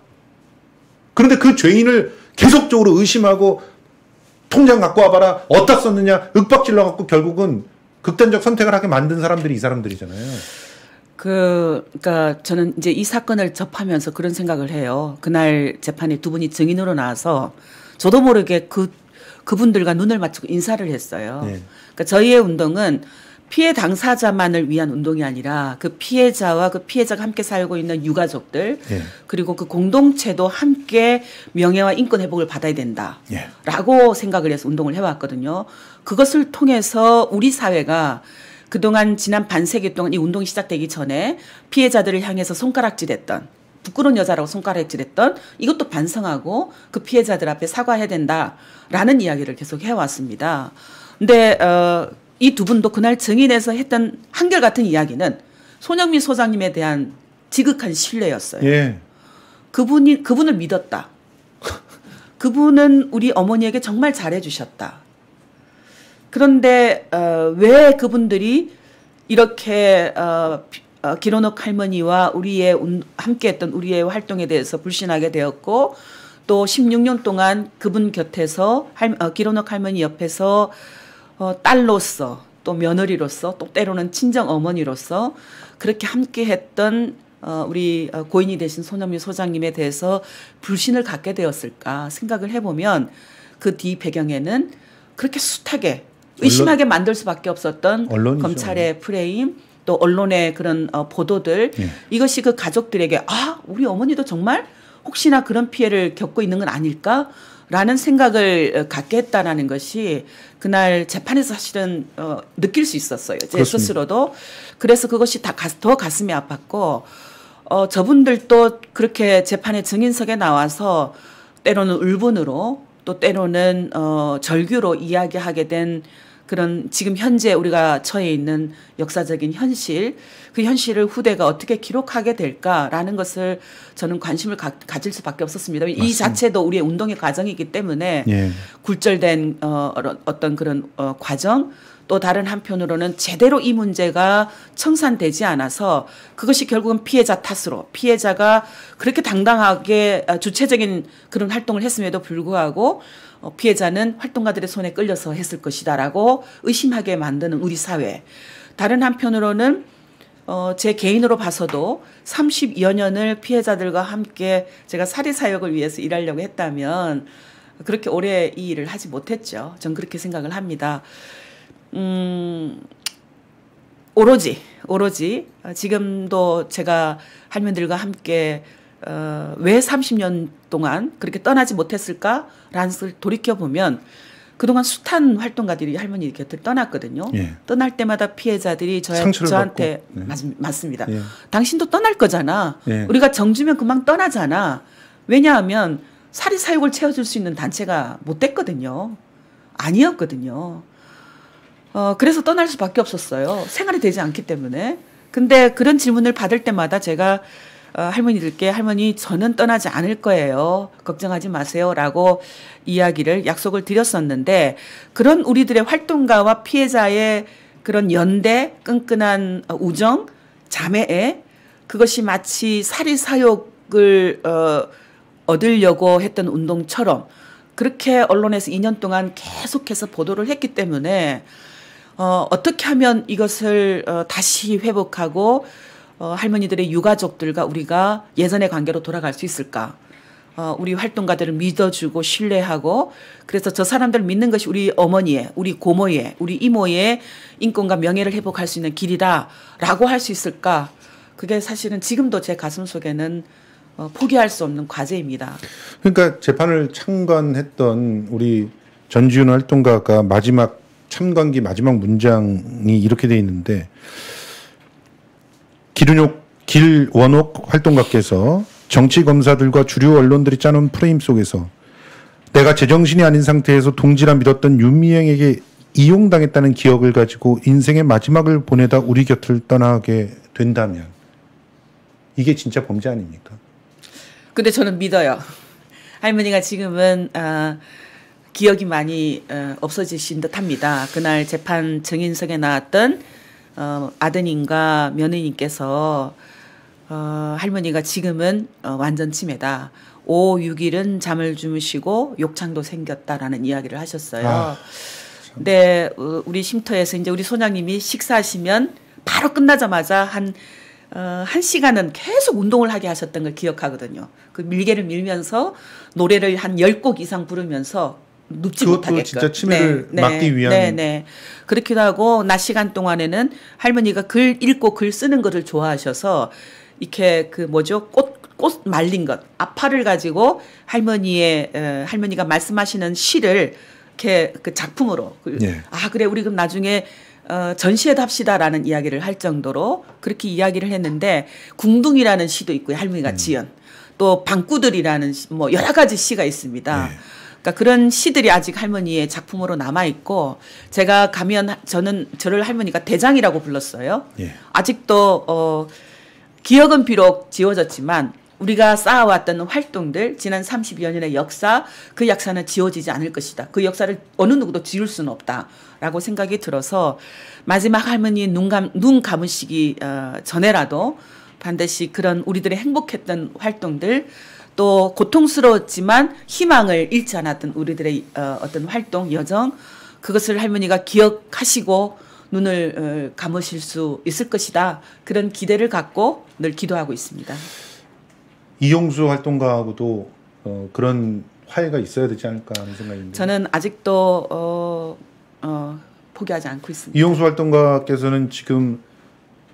[SPEAKER 1] 그런데 그 죄인을 계속적으로 의심하고 통장 갖고 와봐라 어디다 썼느냐 윽박질러 갖고 결국은 극단적 선택을 하게 만든 사람들이 이 사람들이잖아요.
[SPEAKER 2] 그러니까 저는 이제 이 사건을 접하면서 그런 생각을 해요. 그날 재판에 두 분이 증인으로 나와서 저도 모르게 그분들과 눈을 맞추고 인사를 했어요.
[SPEAKER 1] 네.
[SPEAKER 2] 그러니까 저희의 운동은 피해 당사자만을 위한 운동이 아니라 그 피해자와 그 피해자가 함께 살고 있는 유가족들
[SPEAKER 1] 네.
[SPEAKER 2] 그리고 그 공동체도 함께 명예와 인권 회복을 받아야 된다라고 생각을 해서 운동을 해왔거든요. 그것을 통해서 우리 사회가 그동안 지난 반세기 동안 이 운동이 시작되기 전에 피해자들을 향해서 손가락질했던 부끄러운 여자라고 손가락질했던 이것도 반성하고 그 피해자들 앞에 사과해야 된다라는 이야기를 계속 해왔습니다. 근데 이 두 분도 그날 증인에서 했던 한결같은 이야기는 손영민 소장님에 대한 지극한 신뢰였어요.
[SPEAKER 1] 예.
[SPEAKER 2] 그분을 믿었다. 그분은 우리 어머니에게 정말 잘해주셨다. 그런데 왜 그분들이 이렇게 길원옥 할머니와 함께했던 우리의 활동에 대해서 불신하게 되었고 또 16년 동안 그분 곁에서 길원옥 할머니 옆에서 딸로서 또 며느리로서 또 때로는 친정 어머니로서 그렇게 함께했던 우리 고인이 되신 손영민 소장님에 대해서 불신을 갖게 되었을까 생각을 해보면 그 뒤 배경에는 그렇게 숱하게 의심하게 만들 수밖에 없었던
[SPEAKER 1] 언론이죠.
[SPEAKER 2] 검찰의 프레임 또 언론의 그런 보도들 이것이 그 가족들에게 우리 어머니도 정말 혹시나 그런 피해를 겪고 있는 건 아닐까라는 생각을 갖게 했다라는 것이 그날 재판에서 사실은 느낄 수 있었어요. 제
[SPEAKER 1] 그렇습니다.
[SPEAKER 2] 스스로도. 그래서 그것이 더 가슴이 아팠고 저분들도 그렇게 재판의 증인석에 나와서 때로는 울분으로 또 때로는 절규로 이야기하게 된 그런 지금 현재 우리가 처해 있는 역사적인 현실, 그 현실을 후대가 어떻게 기록하게 될까라는 것을 저는 관심을 가질 수밖에 없었습니다. 맞습니다. 이 자체도 우리의 운동의 과정이기 때문에
[SPEAKER 1] 예.
[SPEAKER 2] 굴절된 어떤 그런 과정 또 다른 한편으로는 제대로 이 문제가 청산되지 않아서 그것이 결국은 피해자 탓으로 피해자가 그렇게 당당하게 주체적인 그런 활동을 했음에도 불구하고 피해자는 활동가들의 손에 끌려서 했을 것이다라고 의심하게 만드는 우리 사회. 다른 한편으로는 제 개인으로 봐서도 30여 년을 피해자들과 함께 제가 사리사욕을 위해서 일하려고 했다면 그렇게 오래 이 일을 하지 못했죠. 전 그렇게 생각을 합니다. 오로지 지금도 제가 할머니들과 함께 왜 30년 동안 그렇게 떠나지 못했을까라는 것을 돌이켜보면 그동안 숱한 활동가들이 할머니 곁을 떠났거든요.
[SPEAKER 1] 예.
[SPEAKER 2] 떠날 때마다 피해자들이 저한테
[SPEAKER 1] 네.
[SPEAKER 2] 맞습니다.
[SPEAKER 1] 예.
[SPEAKER 2] 당신도 떠날 거잖아.
[SPEAKER 1] 예.
[SPEAKER 2] 우리가 정주면 금방 떠나잖아. 왜냐하면 사리사욕을 채워줄 수 있는 단체가 못 됐거든요. 아니었거든요. 그래서 떠날 수밖에 없었어요. 생활이 되지 않기 때문에. 근데 그런 질문을 받을 때마다 제가 할머니들께 할머니 저는 떠나지 않을 거예요. 걱정하지 마세요. 라고 이야기를 약속을 드렸었는데 그런 우리들의 활동가와 피해자의 그런 연대, 끈끈한 우정, 자매애 그것이 마치 사리사욕을 얻으려고 했던 운동처럼 그렇게 언론에서 2년 동안 계속해서 보도를 했기 때문에 어떻게 하면 이것을 다시 회복하고 할머니들의 유가족들과 우리가 예전의 관계로 돌아갈 수 있을까? 우리 활동가들을 믿어주고 신뢰하고 그래서 저 사람들을 믿는 것이 우리 어머니의, 우리 고모의, 우리 이모의 인권과 명예를 회복할 수 있는 길이다라고 할 수 있을까? 그게 사실은 지금도 제 가슴 속에는 포기할 수 없는 과제입니다.
[SPEAKER 1] 그러니까 재판을 참관했던 우리 전지훈 활동가가 마지막 참관기 마지막 문장이 이렇게 돼 있는데 길원옥 활동가께서 정치 검사들과 주류 언론들이 짜놓은 프레임 속에서 내가 제정신이 아닌 상태에서 동지라 믿었던 윤미향에게 이용당했다는 기억을 가지고 인생의 마지막을 보내다 우리 곁을 떠나게 된다면 이게 진짜 범죄 아닙니까?
[SPEAKER 2] 근데 저는 믿어요. 할머니가 지금은 기억이 많이 없어지신 듯합니다. 그날 재판 증인석에 나왔던 아드님과 며느님께서 할머니가 지금은 완전 치매다. 5, 6일은 잠을 주무시고 욕창도 생겼다라는 이야기를 하셨어요. 근데 우리 쉼터에서 이제 우리 소장님이 식사하시면 바로 끝나자마자 한 시간은 계속 운동을 하게 하셨던 걸 기억하거든요. 그 밀개를 밀면서 노래를 한 10곡 이상 부르면서 눕지 못하게끔.
[SPEAKER 1] 그것도 진짜 치매를 막기 위한.
[SPEAKER 2] 네. 그렇기도 하고 낮 시간 동안에는 할머니가 글 읽고 글 쓰는 것을 좋아하셔서 이렇게 꽃 말린 것 아파를 가지고 할머니가 말씀하시는 시를 이렇게 그 작품으로 그래 우리 그럼 나중에 전시회도 합시다라는 이야기를 할 정도로 그렇게 이야기를 했는데 궁둥이라는 시도 있고요. 할머니가 지은 또 방구들이라는 뭐 여러 가지 시가 있습니다. 그러니까 그런 시들이 아직 할머니의 작품으로 남아 있고 제가 가면 저를 할머니가 대장이라고 불렀어요. 아직도 기억은 비록 지워졌지만 우리가 쌓아왔던 활동들 지난 30여 년의 역사 그 역사는 지워지지 않을 것이다. 그 역사를 어느 누구도 지울 수는 없다라고 생각이 들어서 마지막 할머니 눈 감으시기 전에라도 반드시 그런 우리들의 행복했던 활동들 또 고통스러웠지만 희망을 잃지 않았던 우리들의 어떤 활동 여정 그것을 할머니가 기억하시고 눈을 감으실 수 있을 것이다. 그런 기대를 갖고 늘 기도하고 있습니다.
[SPEAKER 1] 이용수 활동가하고도 그런 화해가 있어야 되지 않을까 하는 생각입니다.
[SPEAKER 2] 저는 아직도 포기하지 않고 있습니다.
[SPEAKER 1] 이용수 활동가께서는 지금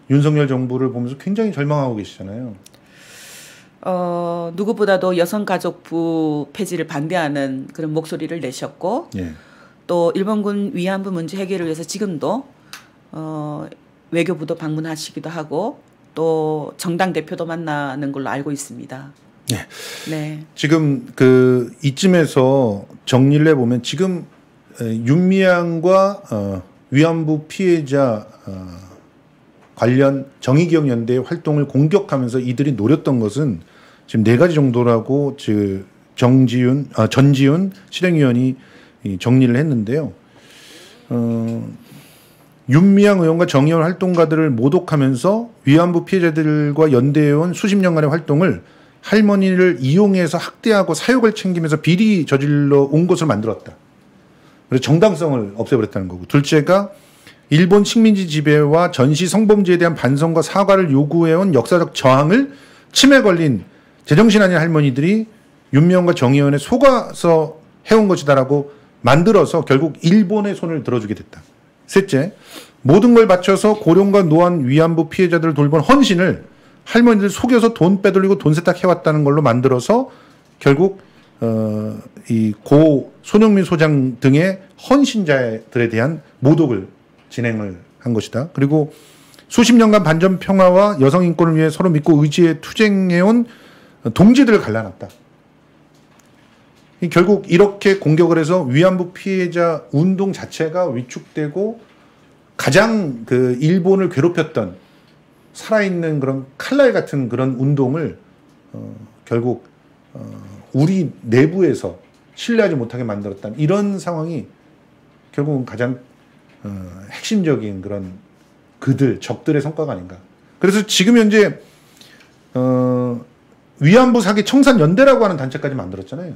[SPEAKER 1] 윤석열 정부를 보면서 굉장히 절망하고 계시잖아요.
[SPEAKER 2] 누구보다도 여성가족부 폐지를 반대하는 그런 목소리를 내셨고 또 일본군 위안부 문제 해결을 위해서 지금도 외교부도 방문하시기도 하고 또 정당 대표도 만나는 걸로 알고 있습니다. 네.
[SPEAKER 1] 지금 이쯤에서 정리를 해보면 지금 윤미향과 위안부 피해자 관련 정의기억연대의 활동을 공격하면서 이들이 노렸던 것은 지금 4가지 정도라고 전지훈 실행위원이 정리를 했는데요. 윤미향 의원과 정의원 활동가들을 모독하면서 위안부 피해자들과 연대해온 수십 년간의 활동을 할머니를 이용해서 학대하고 사욕을 챙기면서 비리 저질러 온 것을 만들었다. 그래서 정당성을 없애버렸다는 거고. 둘째가 일본 식민지 지배와 전시 성범죄에 대한 반성과 사과를 요구해온 역사적 저항을 치매 걸린 제정신 아닌 할머니들이 윤미향과 정의원에 속아서 해온 것이다라고 만들어서 결국 일본의 손을 들어주게 됐다. 셋째, 모든 걸 바쳐서 고령과 노안 위안부 피해자들을 돌본 헌신을 할머니들 속여서 돈 빼돌리고 돈 세탁해왔다는 걸로 만들어서 결국 이 고 손흥민 소장 등의 헌신자들에 대한 모독을 진행을 한 것이다. 그리고 수십 년간 반전 평화와 여성 인권을 위해 서로 믿고 의지에 투쟁해온 동지들을 갈라놨다. 결국 이렇게 공격을 해서 위안부 피해자 운동 자체가 위축되고 가장 그 일본을 괴롭혔던 살아있는 그런 칼날 같은 그런 운동을 결국 우리 내부에서 신뢰하지 못하게 만들었다는 이런 상황이 결국은 가장 핵심적인 그런 적들의 성과가 아닌가. 그래서 지금 현재 위안부 사기 청산연대라고 하는 단체까지 만들었잖아요.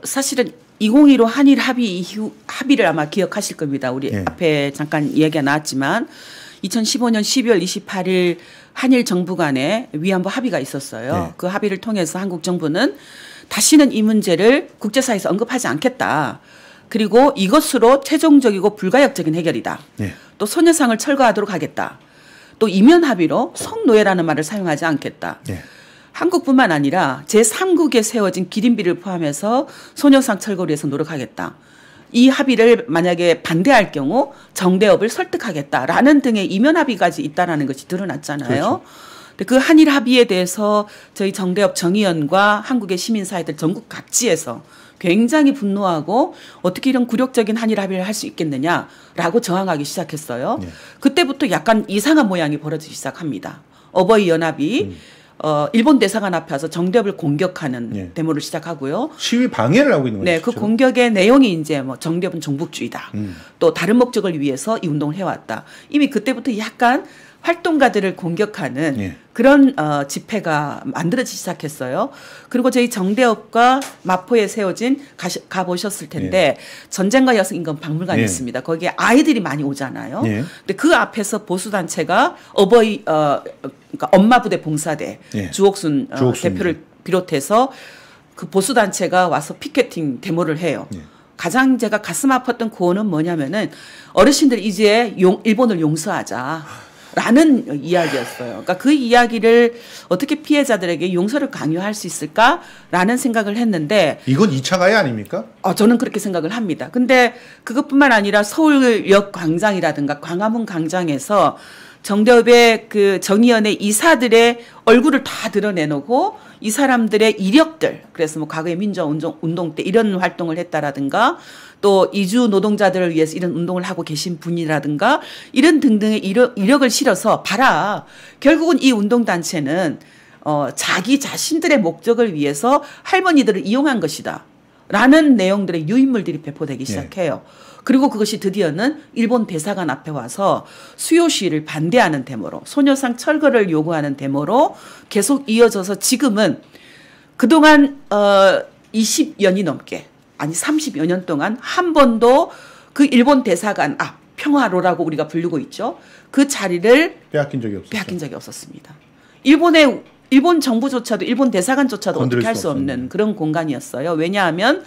[SPEAKER 2] 사실은 2015 한일 합의를 아마 기억하실 겁니다. 우리 앞에 잠깐 이야기가 나왔지만 2015년 12월 28일 한일 정부 간에 위안부 합의가 있었어요. 그 합의를 통해서 한국 정부는 다시는 이 문제를 국제사회에서 언급하지 않겠다. 그리고 이것으로 최종적이고 불가역적인 해결이다. 또 소녀상을 철거하도록 하겠다. 또 이면 합의로 성노예라는 말을 사용하지 않겠다. 한국뿐만 아니라 제3국에 세워진 기린비를 포함해서 소녀상 철거를 위해서 노력하겠다. 이 합의를 만약에 반대할 경우 정대협을 설득하겠다라는 등의 이면 합의까지 있다라는 것이 드러났잖아요. 그렇죠. 그 한일 합의에 대해서 저희 정대협 정의원과 한국의 시민사회들 전국 각지에서 굉장히 분노하고 어떻게 이런 굴욕적인 한일 합의를 할 수 있겠느냐라고 저항하기 시작했어요. 그때부터 약간 이상한 모양이 벌어지기 시작합니다. 어버이 연합이 일본 대사관 앞에 와서 정대협을 공격하는 데모를 시작하고요.
[SPEAKER 1] 시위 방해를 하고 있는 거죠.
[SPEAKER 2] 네, 그 공격의 내용이 이제 뭐 정대협은 종북주의다. 또 다른 목적을 위해서 이 운동을 해왔다. 이미 그때부터 약간 활동가들을 공격하는 그런 집회가 만들어지기 시작했어요. 그리고 저희 정대협과 마포에 세워진 가보셨을 텐데 전쟁과 여성인권 박물관이 있습니다. 거기에 아이들이 많이 오잖아요. 근데 그 앞에서 보수단체가 그러니까 엄마부대 봉사대 주옥순 대표를 비롯해서 그 보수단체가 와서 피켓팅 데모를 해요. 가장 제가 가슴 아팠던 구호는 뭐냐면은 어르신들 이제 일본을 용서하자. 라는 이야기였어요. 그러니까 그 이야기를 어떻게 피해자들에게 용서를 강요할 수 있을까라는 생각을 했는데
[SPEAKER 1] 이건 2차 가해 아닙니까?
[SPEAKER 2] 저는 그렇게 생각을 합니다. 근데 그것뿐만 아니라 서울역 광장이라든가 광화문 광장에서 정대협의 그 정의연의 이사들의 얼굴을 다 드러내놓고 이 사람들의 이력들, 그래서 뭐 과거의 민주화운동 때 이런 활동을 했다라든가 또 이주 노동자들을 위해서 이런 운동을 하고 계신 분이라든가 이런 등등의 이력을 실어서 봐라. 결국은 이 운동단체는 자기 자신들의 목적을 위해서 할머니들을 이용한 것이다. 라는 내용들의 유인물들이 배포되기 시작해요. 그리고 그것이 드디어는 일본 대사관 앞에 와서 수요 시위를 반대하는 데모로 소녀상 철거를 요구하는 데모로 계속 이어져서 지금은 그동안 20년이 넘게 아니 30여 년 동안 한 번도 그 일본 대사관 평화로라고 우리가 부르고 있죠. 그 자리를 빼앗긴 적이 없었습니다. 일본 정부조차도 일본 대사관조차도 어떻게 할 수 없는 그런 공간이었어요. 왜냐하면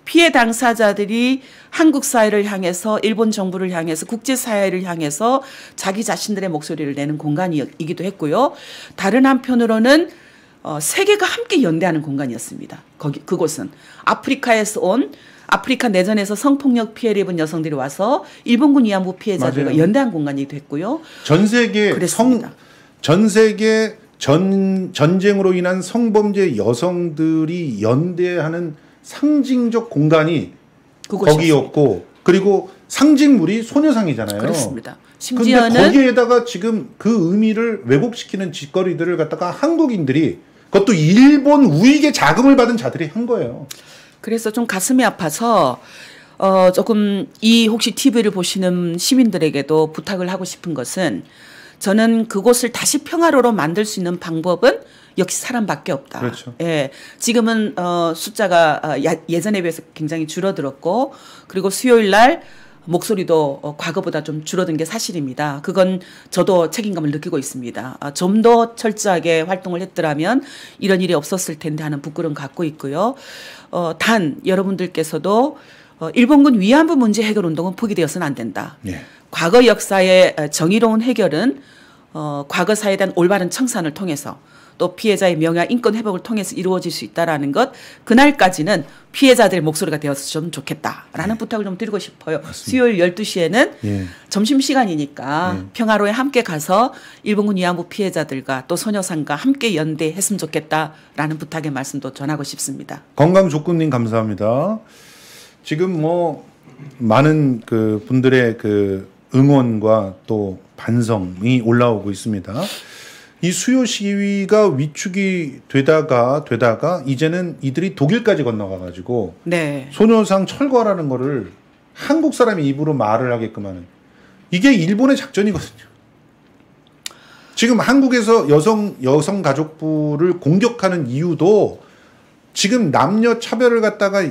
[SPEAKER 2] 피해 당사자들이 한국 사회를 향해서 일본 정부를 향해서 국제사회를 향해서 자기 자신들의 목소리를 내는 공간이기도 했고요. 다른 한편으로는 세계가 함께 연대하는 공간이었습니다. 그곳은 아프리카에서 온 아프리카 내전에서 성폭력 피해를 입은 여성들이 와서 일본군 위안부 피해자들과 연대한 공간이기도 했고요.
[SPEAKER 1] 전 세계 전쟁으로 인한 성범죄 여성들이 연대하는 상징적 공간이 거기였고 그리고 상징물이 소녀상이잖아요.
[SPEAKER 2] 그렇습니다.
[SPEAKER 1] 심지어는 거기에다가 지금 그 의미를 왜곡시키는 짓거리들을 갖다가 한국인들이 그것도 일본 우익의 자금을 받은 자들이 한 거예요.
[SPEAKER 2] 그래서 좀 가슴이 아파서 조금 이 혹시 TV를 보시는 시민들에게도 부탁을 하고 싶은 것은 저는 그곳을 다시 평화로로 만들 수 있는 방법은 역시 사람밖에 없다.
[SPEAKER 1] 그렇죠.
[SPEAKER 2] 예, 지금은 숫자가 예전에 비해서 굉장히 줄어들었고 그리고 수요일 날 목소리도 과거보다 좀 줄어든 게 사실입니다. 그건 저도 책임감을 느끼고 있습니다. 좀 더 철저하게 활동을 했더라면 이런 일이 없었을 텐데 하는 부끄러움 갖고 있고요. 단 여러분들께서도 일본군 위안부 문제 해결 운동은 포기되어서는 안 된다. 과거 역사의 정의로운 해결은 과거 사회에 대한 올바른 청산을 통해서 또 피해자의 명예와 인권 회복을 통해서 이루어질 수 있다라는 것, 그날까지는 피해자들의 목소리가 되었으면 좋겠다라는 부탁을 좀 드리고 싶어요.
[SPEAKER 1] 맞습니다.
[SPEAKER 2] 수요일 12시에는
[SPEAKER 1] 예.
[SPEAKER 2] 점심시간이니까 평화로에 함께 가서 일본군 위안부 피해자들과 또 소녀상과 함께 연대했으면 좋겠다라는 부탁의 말씀도 전하고 싶습니다.
[SPEAKER 1] 건강조건님 감사합니다. 지금 뭐 많은 그 분들의 그 응원과 또 반성이 올라오고 있습니다. 이 수요 시위가 위축이 되다가 이제는 이들이 독일까지 건너가 가지고
[SPEAKER 2] 네.
[SPEAKER 1] 소녀상 철거하라는 거를 한국 사람이 입으로 말을 하게끔 하는, 이게 일본의 작전이거든요. 지금 한국에서 여성 가족부를 공격하는 이유도 지금 남녀 차별을 갖다가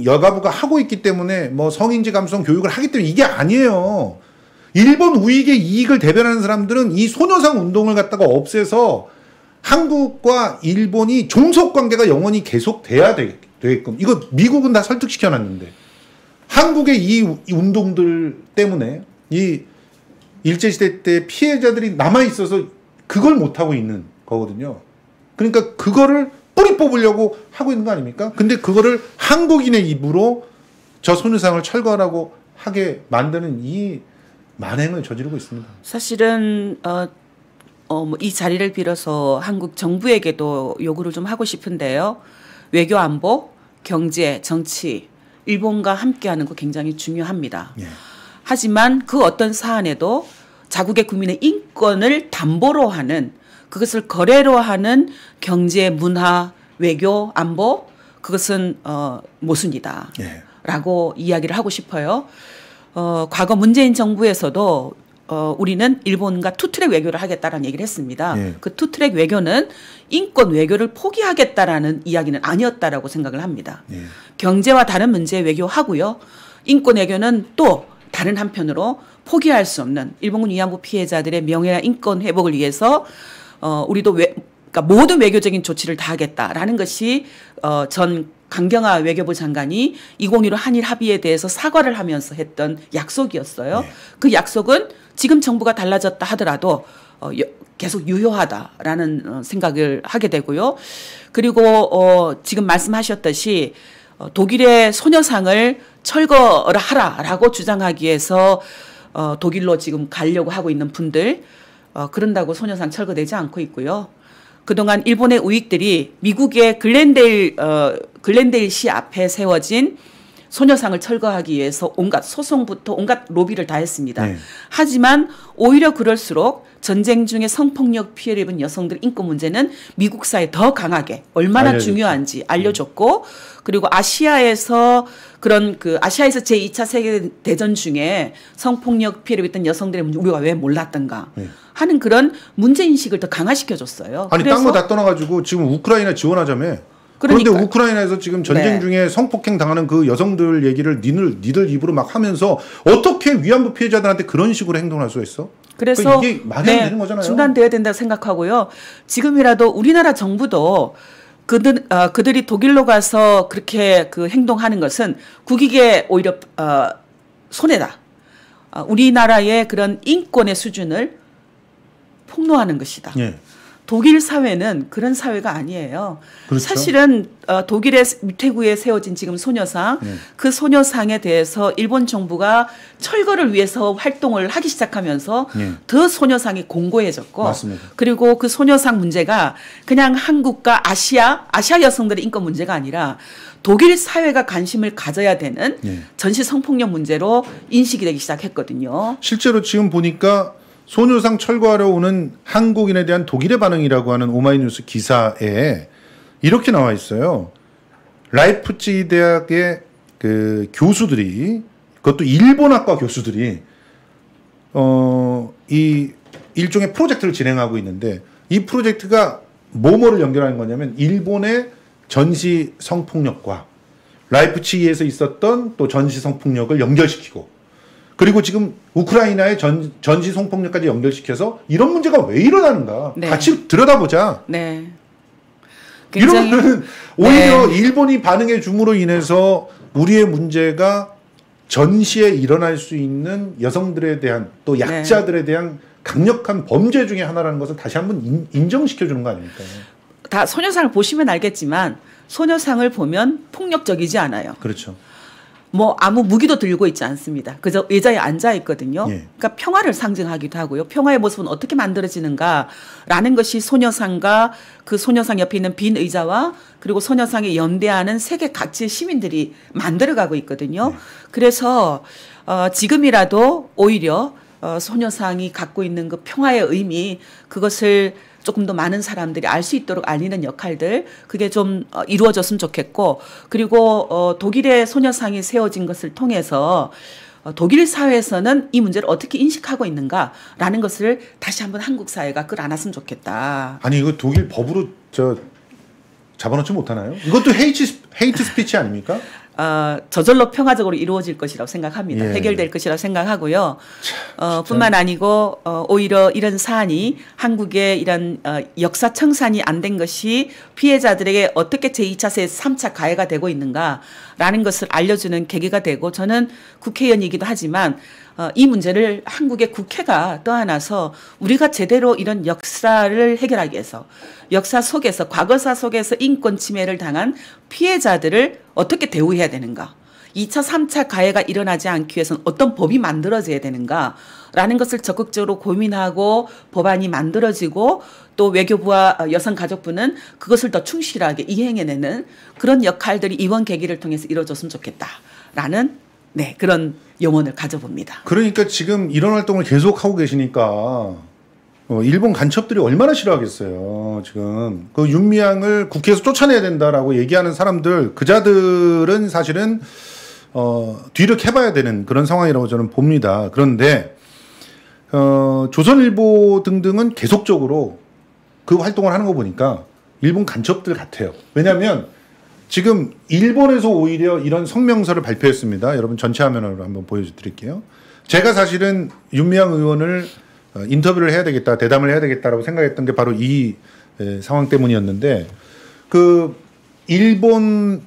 [SPEAKER 1] 여가부가 하고 있기 때문에, 뭐 성인지 감수성 교육을 하기 때문에 이게 아니에요. 일본 우익의 이익을 대변하는 사람들은 이 소녀상 운동을 갖다가 없애서 한국과 일본이 종속 관계가 영원히 계속돼야 되게끔, 이거 미국은 다 설득시켜 놨는데 한국의 이 운동들 때문에 이 일제시대 때 피해자들이 남아 있어서 그걸 못 하고 있는 거거든요. 그러니까 그거를 뿌리 뽑으려고 하고 있는 거 아닙니까? 근데 그거를 한국인의 입으로 저 소녀상을 철거하라고 하게 만드는 이 만행을 저지르고 있습니다.
[SPEAKER 2] 사실은 뭐 이 자리를 빌어서 한국 정부에게도 요구를 좀 하고 싶은데요. 외교 안보, 경제, 정치, 일본과 함께하는 거 굉장히 중요합니다.
[SPEAKER 1] 예.
[SPEAKER 2] 하지만 그 어떤 사안에도 자국의 국민의 인권을 담보로 하는, 그것을 거래로 하는 경제, 문화, 외교, 안보, 그것은 모순이다.
[SPEAKER 1] 예.
[SPEAKER 2] 라고 이야기를 하고 싶어요. 과거 문재인 정부에서도 우리는 일본과 투트랙 외교를 하겠다라는 얘기를 했습니다.
[SPEAKER 1] 예.
[SPEAKER 2] 그 투트랙 외교는 인권 외교를 포기하겠다라는 이야기는 아니었다라고 생각을 합니다.
[SPEAKER 1] 예.
[SPEAKER 2] 경제와 다른 문제 외교하고요. 인권 외교는 또 다른 한편으로 포기할 수 없는 일본군 위안부 피해자들의 명예와 인권 회복을 위해서 우리도 그러니까 모든 외교적인 조치를 다 하겠다라는 것이 전 강경화 외교부 장관이 2015 한일 합의에 대해서 사과를 하면서 했던 약속이었어요.
[SPEAKER 1] 네.
[SPEAKER 2] 그 약속은 지금 정부가 달라졌다 하더라도 계속 유효하다라는 생각을 하게 되고요. 그리고 지금 말씀하셨듯이 독일의 소녀상을 철거하라라고 주장하기 위해서 독일로 지금 가려고 하고 있는 분들, 그런다고 소녀상 철거되지 않고 있고요. 그동안 일본의 우익들이 미국의 글렌데일시 앞에 세워진 소녀상을 철거하기 위해서 온갖 소송부터 온갖 로비를 다 했습니다.
[SPEAKER 1] 네.
[SPEAKER 2] 하지만 오히려 그럴수록 전쟁 중에 성폭력 피해를 입은 여성들 인권 문제는 미국 사회에 더 강하게 얼마나
[SPEAKER 1] 알려줬죠.
[SPEAKER 2] 중요한지 알려줬고, 그리고 아시아에서 아시아에서 제2차 세계대전 중에 성폭력 피해를 입었던 여성들의 문제 우리가 왜 몰랐던가
[SPEAKER 1] 네.
[SPEAKER 2] 하는 그런 문제인식을 더 강화시켜줬어요.
[SPEAKER 1] 아니 딴 거 다 떠나가지고 지금 우크라이나 지원하자며. 그런데
[SPEAKER 2] 그러니까요.
[SPEAKER 1] 우크라이나에서 지금 전쟁
[SPEAKER 2] 네.
[SPEAKER 1] 중에 성폭행 당하는 그 여성들 얘기를 니들 입으로 막 하면서 어떻게 위안부 피해자들한테 그런 식으로 행동할 수가 있어?
[SPEAKER 2] 그래서
[SPEAKER 1] 그러니까 이게 말이 안 되는 거잖아요.
[SPEAKER 2] 중단돼야 된다고 생각하고요. 지금이라도 우리나라 정부도 그들이 독일로 가서 그렇게 그 행동하는 것은 국익에 오히려 손해다. 우리나라의 그런 인권의 수준을 폭로하는 것이다.
[SPEAKER 1] 예.
[SPEAKER 2] 독일 사회는 그런 사회가 아니에요.
[SPEAKER 1] 그렇죠.
[SPEAKER 2] 사실은 독일의 유태구에 세워진 지금 소녀상, 그 소녀상에 대해서 일본 정부가 철거를 위해서 활동을 하기 시작하면서 더 소녀상이 공고해졌고,
[SPEAKER 1] 맞습니다.
[SPEAKER 2] 그리고 그 소녀상 문제가 그냥 한국과 아시아 여성들의 인권 문제가 아니라 독일 사회가 관심을 가져야 되는 전시 성폭력 문제로 인식이 되기 시작했거든요.
[SPEAKER 1] 실제로 지금 보니까 소녀상 철거하러 오는 한국인에 대한 독일의 반응이라고 하는 오마이뉴스 기사에 이렇게 나와 있어요. 라이프치히 대학의 그 교수들이, 그것도 일본학과 교수들이 이 일종의 프로젝트를 진행하고 있는데, 이 프로젝트가 뭐를 연결하는 거냐면 일본의 전시 성폭력과 라이프치히에서 있었던 또 전시 성폭력을 연결시키고, 그리고 지금 우크라이나의 전시 성폭력까지 연결시켜서 이런 문제가 왜 일어나는가
[SPEAKER 2] 네.
[SPEAKER 1] 같이 들여다보자.
[SPEAKER 2] 네. 굉장히
[SPEAKER 1] 이러면 오히려 일본이 반응해 줌으로 인해서 우리의 문제가 전시에 일어날 수 있는 여성들에 대한 또 약자들에 대한 강력한 범죄 중에 하나라는 것을 다시 한번 인정시켜 주는 거 아닙니까?
[SPEAKER 2] 다 소녀상을 보시면 알겠지만 소녀상을 보면 폭력적이지 않아요.
[SPEAKER 1] 그렇죠.
[SPEAKER 2] 뭐 아무 무기도 들고 있지 않습니다. 그저 의자에 앉아 있거든요.
[SPEAKER 1] 예.
[SPEAKER 2] 그러니까 평화를 상징하기도 하고요. 평화의 모습은 어떻게 만들어지는가라는 것이 소녀상과 그 소녀상 옆에 있는 빈 의자와 그리고 소녀상에 연대하는 세계 각지의 시민들이 만들어가고 있거든요.
[SPEAKER 1] 네.
[SPEAKER 2] 그래서 지금이라도 오히려 소녀상이 갖고 있는 그 평화의 의미 그것을 조금 더 많은 사람들이 알 수 있도록 알리는 역할들 그게 좀 이루어졌으면 좋겠고 그리고 독일의 소녀상이 세워진 것을 통해서 독일 사회에서는 이 문제를 어떻게 인식하고 있는가라는 것을 다시 한번 한국 사회가 끌어안았으면 좋겠다.
[SPEAKER 1] 아니 이거 독일 법으로 잡아놓지 못하나요? 이것도 헤이트 스피치 아닙니까?
[SPEAKER 2] 저절로 평화적으로 이루어질 것이라고 생각합니다.
[SPEAKER 1] 예.
[SPEAKER 2] 해결될 것이라고 생각하고요. 뿐만 아니고 오히려 이런 사안이 한국의 이런 역사 청산이 안 된 것이 피해자들에게 어떻게 제2차, 제3차 가해가 되고 있는가라는 것을 알려주는 계기가 되고 저는 국회의원이기도 하지만 이 문제를 한국의 국회가 떠안아서 우리가 제대로 이런 역사를 해결하기 위해서 역사 속에서 과거사 속에서 인권 침해를 당한 피해자들을 어떻게 대우해야 되는가 2차, 3차 가해가 일어나지 않기 위해서는 어떤 법이 만들어져야 되는가라는 것을 적극적으로 고민하고 법안이 만들어지고 또 외교부와 여성가족부는 그것을 더 충실하게 이행해내는 그런 역할들이 이번 계기를 통해서 이루어졌으면 좋겠다라는 네, 그런 염원을 가져봅니다.
[SPEAKER 1] 그러니까 지금 이런 활동을 계속 하고 계시니까 일본 간첩들이 얼마나 싫어하겠어요. 지금 그 윤미향을 국회에서 쫓아내야 된다라고 얘기하는 사람들 그자들은 사실은 뒤를 캐봐야 되는 그런 상황이라고 저는 봅니다. 그런데 조선일보 등등은 계속적으로 그 활동을 하는 거 보니까 일본 간첩들 같아요. 왜냐하면 지금 일본에서 오히려 이런 성명서를 발표했습니다. 여러분 전체 화면으로 한번 보여드릴게요. 제가 사실은 윤미향 의원을 인터뷰를 해야 되겠다, 대담을 해야 되겠다라고 생각했던 게 바로 이 상황 때문이었는데 그 일본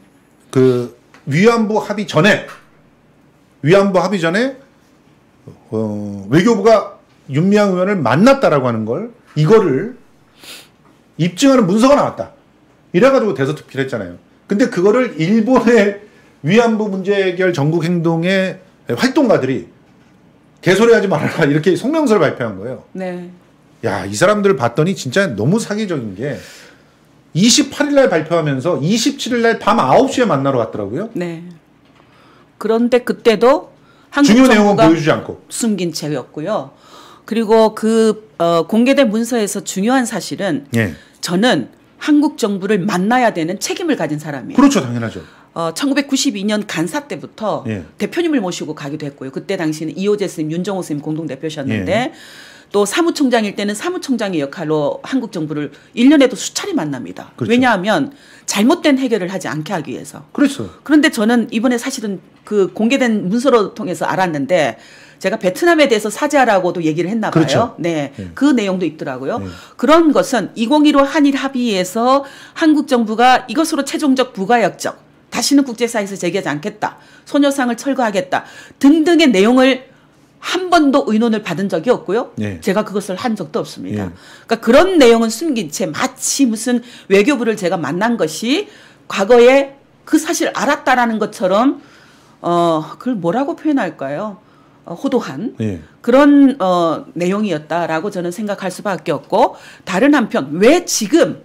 [SPEAKER 1] 그 위안부 합의 전에 외교부가 윤미향 의원을 만났다라고 하는 걸 이거를 입증하는 문서가 나왔다. 이래가지고 대서특필 했잖아요. 근데 그거를 일본의 위안부 문제 해결 전국 행동의 활동가들이 개소리하지 말아라 이렇게 성명서를 발표한 거예요.
[SPEAKER 2] 네.
[SPEAKER 1] 야, 이 사람들 봤더니 진짜 너무 사기적인 게 28일 날 발표하면서 27일 날 밤 9시에 만나러 갔더라고요.
[SPEAKER 2] 네. 그런데 그때도 한국
[SPEAKER 1] 중요 내용은
[SPEAKER 2] 정부가
[SPEAKER 1] 보여주지 않고
[SPEAKER 2] 숨긴 채였고요. 그리고 그 공개된 문서에서 중요한 사실은
[SPEAKER 1] 예.
[SPEAKER 2] 저는 한국 정부를 만나야 되는 책임을 가진 사람이에요.
[SPEAKER 1] 그렇죠, 당연하죠.
[SPEAKER 2] 1992년 간사 때부터
[SPEAKER 1] 예.
[SPEAKER 2] 대표님을 모시고 가기도 했고요. 그때 당시는 이호재 스님, 윤정호 스님 공동대표셨는데
[SPEAKER 1] 예.
[SPEAKER 2] 또 사무총장일 때는 사무총장의 역할로 한국 정부를 1년에도 수차례 만납니다.
[SPEAKER 1] 그렇죠.
[SPEAKER 2] 왜냐하면 잘못된 해결을 하지 않게 하기 위해서.
[SPEAKER 1] 그렇죠.
[SPEAKER 2] 그런데 저는 이번에 사실은 그 공개된 문서로 통해서 알았는데 제가 베트남에 대해서 사죄하라고도 얘기를 했나 봐요.
[SPEAKER 1] 그렇죠.
[SPEAKER 2] 네.
[SPEAKER 1] 네.
[SPEAKER 2] 그 내용도 있더라고요.
[SPEAKER 1] 네.
[SPEAKER 2] 그런 것은 2015 한일 합의에서 한국 정부가 이것으로 최종적 부가역적 다시는 국제사회에서 제기하지 않겠다. 소녀상을 철거하겠다. 등등의 내용을 한 번도 의논을 받은 적이 없고요.
[SPEAKER 1] 네.
[SPEAKER 2] 제가 그것을 한 적도 없습니다.
[SPEAKER 1] 네.
[SPEAKER 2] 그러니까 그런 내용은 숨긴 채 마치 무슨 외교부를 제가 만난 것이 과거에 그 사실 알았다라는 것처럼 그걸 뭐라고 표현할까요? 호도한
[SPEAKER 1] 예.
[SPEAKER 2] 그런 내용이었다라고 저는 생각할 수밖에 없고 다른 한편 왜 지금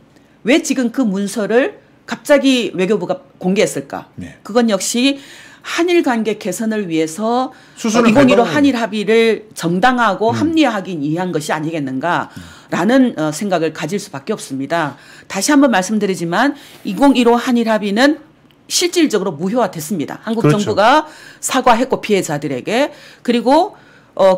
[SPEAKER 2] 그 문서를 갑자기 외교부가 공개했을까?
[SPEAKER 1] 네.
[SPEAKER 2] 그건 역시 한일 관계 개선을 위해서
[SPEAKER 1] 수순을
[SPEAKER 2] 2015
[SPEAKER 1] 밟아오는
[SPEAKER 2] 한일 합의를 정당하고 합리화하기 위한 것이 아니겠는가라는 생각을 가질 수밖에 없습니다. 다시 한번 말씀드리지만 2015 한일 합의는 실질적으로 무효화됐습니다. 한국
[SPEAKER 1] 그렇죠.
[SPEAKER 2] 정부가 사과했고 피해자들에게 그리고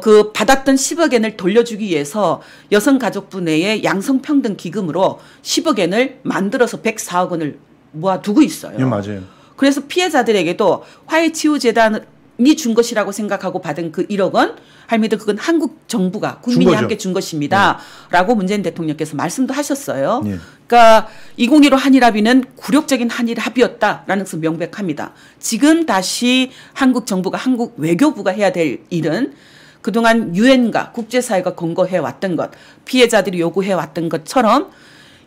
[SPEAKER 2] 그 받았던 10억 엔을 돌려주기 위해서 여성가족부 내에 양성평등 기금으로 10억 엔을 만들어서 104억 원을 모아두고 있어요.
[SPEAKER 1] 예, 맞아요.
[SPEAKER 2] 그래서 피해자들에게도 화해치유재단이 준 것이라고 생각하고 받은 그 1억 원 할머니들 그건 한국 정부가 국민이 함께 준 것입니다. 라고 문재인 대통령께서 말씀도 하셨어요.
[SPEAKER 1] 네.
[SPEAKER 2] 그러니까 2015 한일 합의는 굴욕적인 한일 합의였다라는 것을 명백합니다. 지금 다시 한국 정부가 한국 외교부가 해야 될 일은 그동안 유엔과 국제사회가 권고해 왔던 것 피해자들이 요구해 왔던 것처럼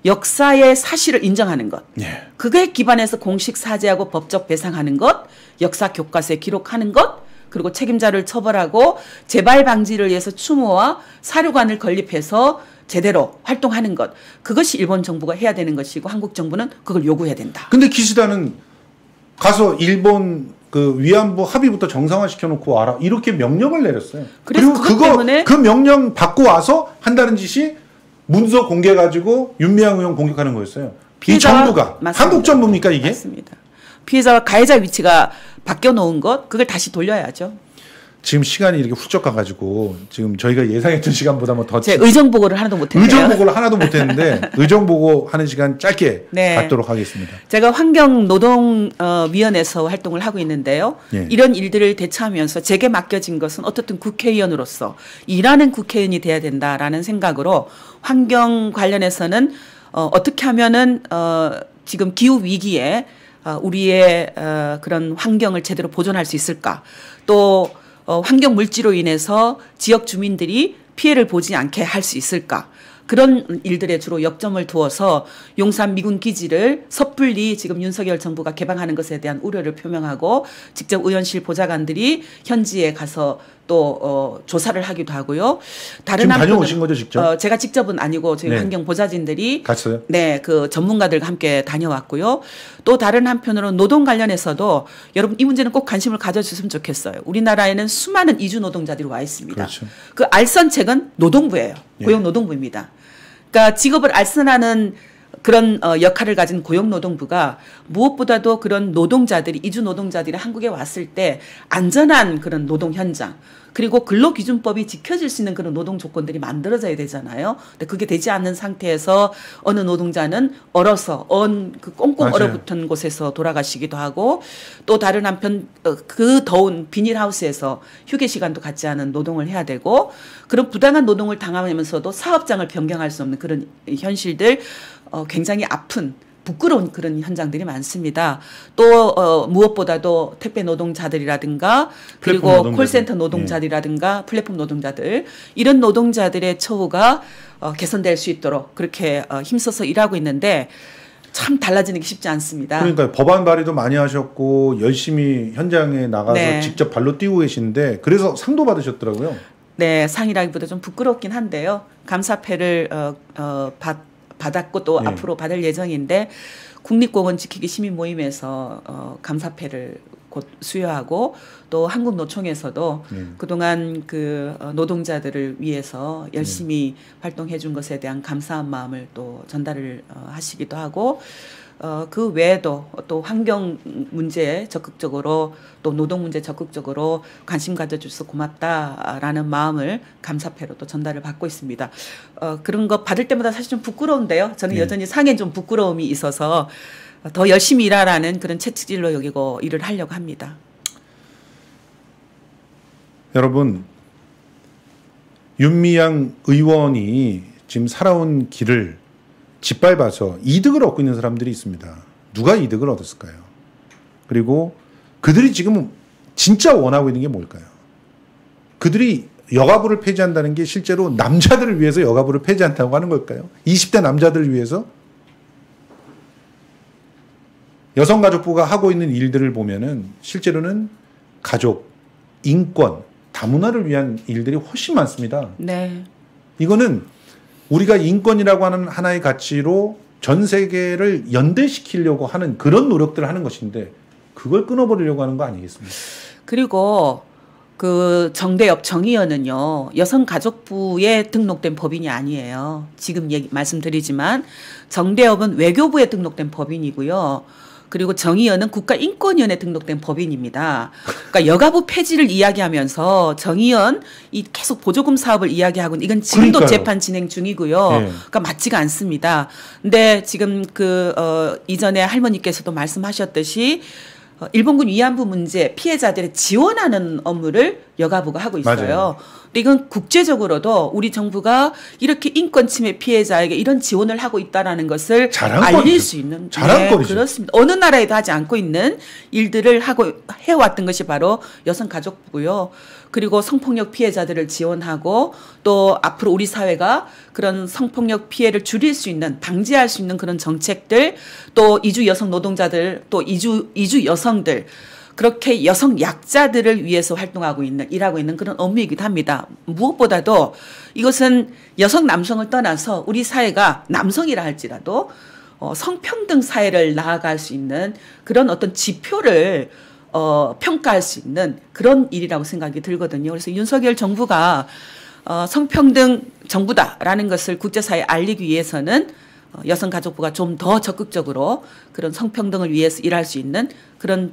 [SPEAKER 2] 역사의 사실을 인정하는 것.
[SPEAKER 1] 예.
[SPEAKER 2] 그거에 기반해서 공식 사죄하고 법적 배상하는 것, 역사 교과서에 기록하는 것, 그리고 책임자를 처벌하고 재발 방지를 위해서 추모와 사료관을 건립해서 제대로 활동하는 것. 그것이 일본 정부가 해야 되는 것이고 한국 정부는 그걸 요구해야 된다.
[SPEAKER 1] 근데 기시다는 가서 일본 그 위안부 합의부터 정상화 시켜놓고 와라 이렇게 명령을 내렸어요.
[SPEAKER 2] 그래서
[SPEAKER 1] 그리고 그 명령 받고 와서 한다는 짓이 문서 공개 가지고 윤미향 의원 공격하는 거였어요. 이 정부가
[SPEAKER 2] 맞습니다.
[SPEAKER 1] 한국 정부입니까 이게?
[SPEAKER 2] 맞습니다. 피해자와 가해자 위치가 바뀌어 놓은 것 그걸 다시 돌려야죠.
[SPEAKER 1] 지금 시간이 이렇게 훌쩍 가가지고 지금 저희가 예상했던 시간보다 뭐 더
[SPEAKER 2] 제 의정 보고를 하나도 못했네요.
[SPEAKER 1] 의정 보고를 하나도 못했는데 의정 보고 하는 시간 짧게
[SPEAKER 2] 네.
[SPEAKER 1] 갖도록 하겠습니다.
[SPEAKER 2] 제가 환경노동위원회에서 활동을 하고 있는데요.
[SPEAKER 1] 예.
[SPEAKER 2] 이런 일들을 대처하면서 제게 맡겨진 것은 어떻든 국회의원으로서 일하는 국회의원이 돼야 된다라는 생각으로 환경 관련해서는 어떻게 하면은 지금 기후 위기에 우리의 그런 환경을 제대로 보존할 수 있을까? 또 환경 물질로 인해서 지역 주민들이 피해를 보지 않게 할 수 있을까? 그런 일들에 주로 역점을 두어서 용산 미군 기지를 섣불리 지금 윤석열 정부가 개방하는 것에 대한 우려를 표명하고 직접 의원실 보좌관들이 현지에 가서 또 조사를 하기도 하고요. 다른
[SPEAKER 1] 지금 다녀오신 거죠, 직접?
[SPEAKER 2] 제가 직접은 아니고 저희
[SPEAKER 1] 네.
[SPEAKER 2] 환경 보좌진들이
[SPEAKER 1] 갔어요?
[SPEAKER 2] 네, 그 전문가들과 함께 다녀왔고요. 또 다른 한편으로는 노동 관련해서도 여러분 이 문제는 꼭 관심을 가져주셨으면 좋겠어요. 우리나라에는 수많은 이주 노동자들이 와 있습니다.
[SPEAKER 1] 그렇죠.
[SPEAKER 2] 그 알선책은 노동부예요.
[SPEAKER 1] 예.
[SPEAKER 2] 고용노동부입니다. 그러니까 직업을 알선하는 그런 역할을 가진 고용노동부가 무엇보다도 그런 노동자들이 이주 노동자들이 한국에 왔을 때 안전한 그런 노동 현장 그리고 근로기준법이 지켜질 수 있는 그런 노동 조건들이 만들어져야 되잖아요. 근데 그게 되지 않는 상태에서 어느 노동자는 얼어서 그 꽁꽁
[SPEAKER 1] 맞아요.
[SPEAKER 2] 얼어붙은 곳에서 돌아가시기도 하고 또 다른 한편 그 더운 비닐하우스에서 휴게 시간도 갖지 않은 노동을 해야 되고 그런 부당한 노동을 당하면서도 사업장을 변경할 수 없는 그런 현실들 굉장히 아픈 부끄러운 그런 현장들이 많습니다. 또 무엇보다도 택배 노동자들이라든가 그리고
[SPEAKER 1] 노동자들.
[SPEAKER 2] 콜센터 노동자들이라든가 플랫폼 노동자들 이런 노동자들의 처우가 개선될 수 있도록 그렇게 힘써서 일하고 있는데 참 달라지는 게 쉽지 않습니다.
[SPEAKER 1] 그러니까 법안 발의도 많이 하셨고 열심히 현장에 나가서
[SPEAKER 2] 네.
[SPEAKER 1] 직접 발로 뛰고 계신데 그래서 상도 받으셨더라고요.
[SPEAKER 2] 네, 상이라기보다 좀 부끄럽긴 한데요. 감사패를 받았고 또
[SPEAKER 1] 예.
[SPEAKER 2] 앞으로 받을 예정인데 국립공원 지키기 시민 모임에서 감사패를 곧 수여하고 또 한국노총에서도 그동안 그 노동자들을 위해서 열심히 활동해 준 것에 대한 감사한 마음을 또 전달을 하시기도 하고 그 외에도 또 환경 문제에 적극적으로 또 노동 문제에 적극적으로 관심 가져줘서 고맙다라는 마음을 감사패로 또 전달을 받고 있습니다. 그런 거 받을 때마다 사실 좀 부끄러운데요. 저는 여전히 상에 좀 부끄러움이 있어서 더 열심히 일하라는 그런 채찍질로 여기고 일을 하려고 합니다.
[SPEAKER 1] 여러분 윤미향 의원이 지금 살아온 길을 짓밟아서 이득을 얻고 있는 사람들이 있습니다. 누가 이득을 얻었을까요? 그리고 그들이 지금 진짜 원하고 있는 게 뭘까요? 그들이 여가부를 폐지한다는 게 실제로 남자들을 위해서 여가부를 폐지한다고 하는 걸까요? 20대 남자들을 위해서? 여성가족부가 하고 있는 일들을 보면은 실제로는 가족, 인권, 다문화를 위한 일들이 훨씬 많습니다.
[SPEAKER 2] 네.
[SPEAKER 1] 이거는 우리가 인권이라고 하는 하나의 가치로 전 세계를 연대시키려고 하는 그런 노력들을 하는 것인데 그걸 끊어버리려고 하는 거 아니겠습니까?
[SPEAKER 2] 그리고 그 정대엽 정의연은요 여성가족부에 등록된 법인이 아니에요. 지금 말씀드리지만 정대엽은 외교부에 등록된 법인이고요. 그리고 정의연은 국가인권위원회에 등록된 법인입니다. 그러니까 여가부 폐지를 이야기하면서 정의연 이 계속 보조금 사업을 이야기하고는 이건 지금도
[SPEAKER 1] 그러니까요.
[SPEAKER 2] 재판 진행 중이고요.
[SPEAKER 1] 네.
[SPEAKER 2] 그러니까 맞지가 않습니다. 근데 지금 이전에 할머니께서도 말씀하셨듯이 일본군 위안부 문제 피해자들의 지원하는 업무를 여가부가 하고 있어요.
[SPEAKER 1] 맞아요.
[SPEAKER 2] 근데 이건 국제적으로도 우리 정부가 이렇게 인권 침해 피해자에게 이런 지원을 하고 있다라는 것을 알릴 수 있는
[SPEAKER 1] 자랑거리죠.
[SPEAKER 2] 그렇습니다. 어느 나라에도 하지 않고 있는 일들을 하고 해왔던 것이 바로 여성가족부고요. 그리고 성폭력 피해자들을 지원하고 또 앞으로 우리 사회가 그런 성폭력 피해를 줄일 수 있는 방지할 수 있는 그런 정책들 또 이주 여성 노동자들 또 이주 여성들 그렇게 여성 약자들을 위해서 활동하고 있는 일하고 있는 그런 업무이기도 합니다. 무엇보다도 이것은 여성 남성을 떠나서 우리 사회가 남성이라 할지라도 성평등 사회를 나아갈 수 있는 그런 어떤 지표를 평가할 수 있는 그런 일이라고 생각이 들거든요. 그래서 윤석열 정부가 성평등 정부다라는 것을 국제사회에 알리기 위해서는 여성가족부가 좀 더 적극적으로 그런 성평등을 위해서 일할 수 있는 그런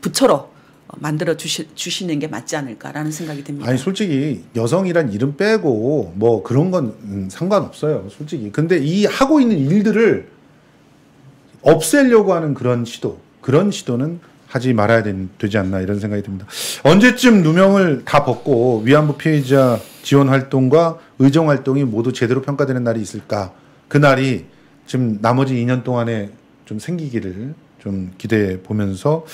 [SPEAKER 2] 부처로 만들어 주시는 게 맞지 않을까라는 생각이 듭니다.
[SPEAKER 1] 아니 솔직히 여성이란 이름 빼고 뭐 그런 건 상관없어요. 솔직히. 근데 이 하고 있는 일들을 없애려고 하는 그런 시도는 하지 말아야 되지 않나 이런 생각이 듭니다. 언제쯤 누명을 다 벗고 위안부 피해자 지원 활동과 의정 활동이 모두 제대로 평가되는 날이 있을까? 그 날이 지금 나머지 2년 동안에 좀 생기기를 좀 기대해 보면서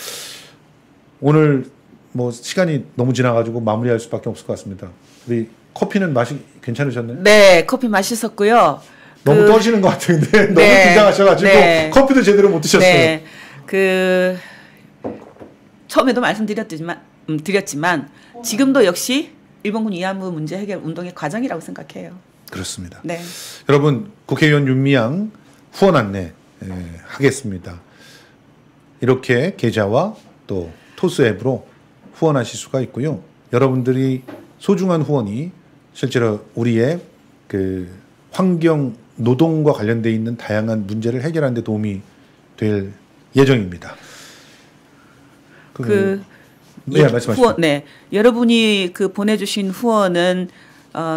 [SPEAKER 1] 오늘 뭐 시간이 너무 지나가지고 마무리할 수밖에 없을 것 같습니다. 우리 커피는 맛이 괜찮으셨나요?
[SPEAKER 2] 네, 커피 맛있었고요.
[SPEAKER 1] 너무 떠시는 것 같은데 너무 긴장하셔가지고 커피도 제대로 못 드셨어요.
[SPEAKER 2] 네, 처음에도 말씀드렸지만 지금도 역시 일본군 위안부 문제 해결 운동의 과정이라고 생각해요.
[SPEAKER 1] 그렇습니다.
[SPEAKER 2] 네.
[SPEAKER 1] 여러분 국회의원 윤미향 후원 안내 하겠습니다. 이렇게 계좌와 또 토스 앱으로 후원하실 수가 있고요. 여러분들이 소중한 후원이 실제로 우리의 그 환경 노동과 관련돼 있는 다양한 문제를 해결하는 데 도움이 될 예정입니다. 네, 말씀하시죠.
[SPEAKER 2] 후원, 네. 여러분이 보내주신 후원은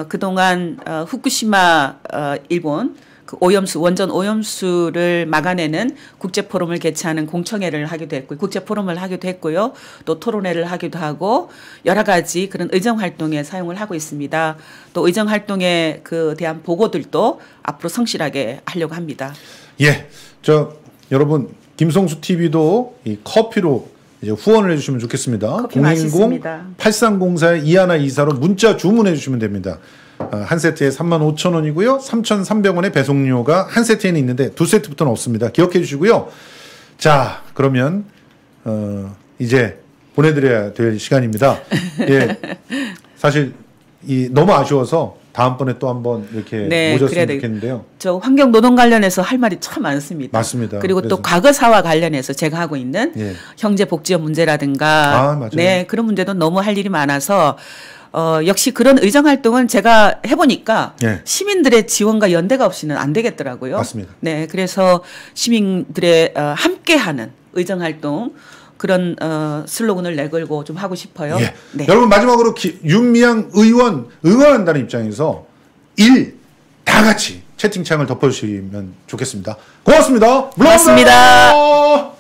[SPEAKER 2] 그동안 후쿠시마 일본 그 오염수 원전 오염수를 막아내는 국제 포럼을 개최하는 공청회를 하기도 했고 국제 포럼을 하기도 했고요. 또 토론회를 하기도 하고 여러 가지 그런 의정 활동에 사용을 하고 있습니다. 또 의정 활동에 대한 보고들도 앞으로 성실하게 하려고 합니다.
[SPEAKER 1] 예, 여러분 김성수 TV도 이 커피로 이제 후원을 해주시면 좋겠습니다. 010-8304-2124로 문자 주문해 주시면 됩니다. 한 세트에 35,000원이고요. 3,300원의 배송료가 한 세트에는 있는데 두 세트부터는 없습니다. 기억해 주시고요. 자, 그러면 이제 보내드려야 될 시간입니다. 예, 사실 너무 아쉬워서 다음번에 또 한번 이렇게 모셨으면 좋겠는데요.
[SPEAKER 2] 저 환경 노동 관련해서 할 말이 참 많습니다.
[SPEAKER 1] 맞습니다.
[SPEAKER 2] 그리고 또 과거사와 관련해서 제가 하고 있는 형제 복지업 문제라든가
[SPEAKER 1] 맞아요.
[SPEAKER 2] 그런 문제도 너무 할 일이 많아서 역시 그런 의정 활동은 제가 해보니까 시민들의 지원과 연대가 없이는 안 되겠더라고요.
[SPEAKER 1] 맞습니다.
[SPEAKER 2] 네, 그래서 시민들의 함께하는 의정 활동 그런 슬로건을 내걸고 좀 하고 싶어요.
[SPEAKER 1] 예. 네. 여러분 마지막으로 윤미향 의원 응원한다는 입장에서 다 같이 채팅창을 덮어주시면 좋겠습니다. 고맙습니다.
[SPEAKER 2] 고맙습니다.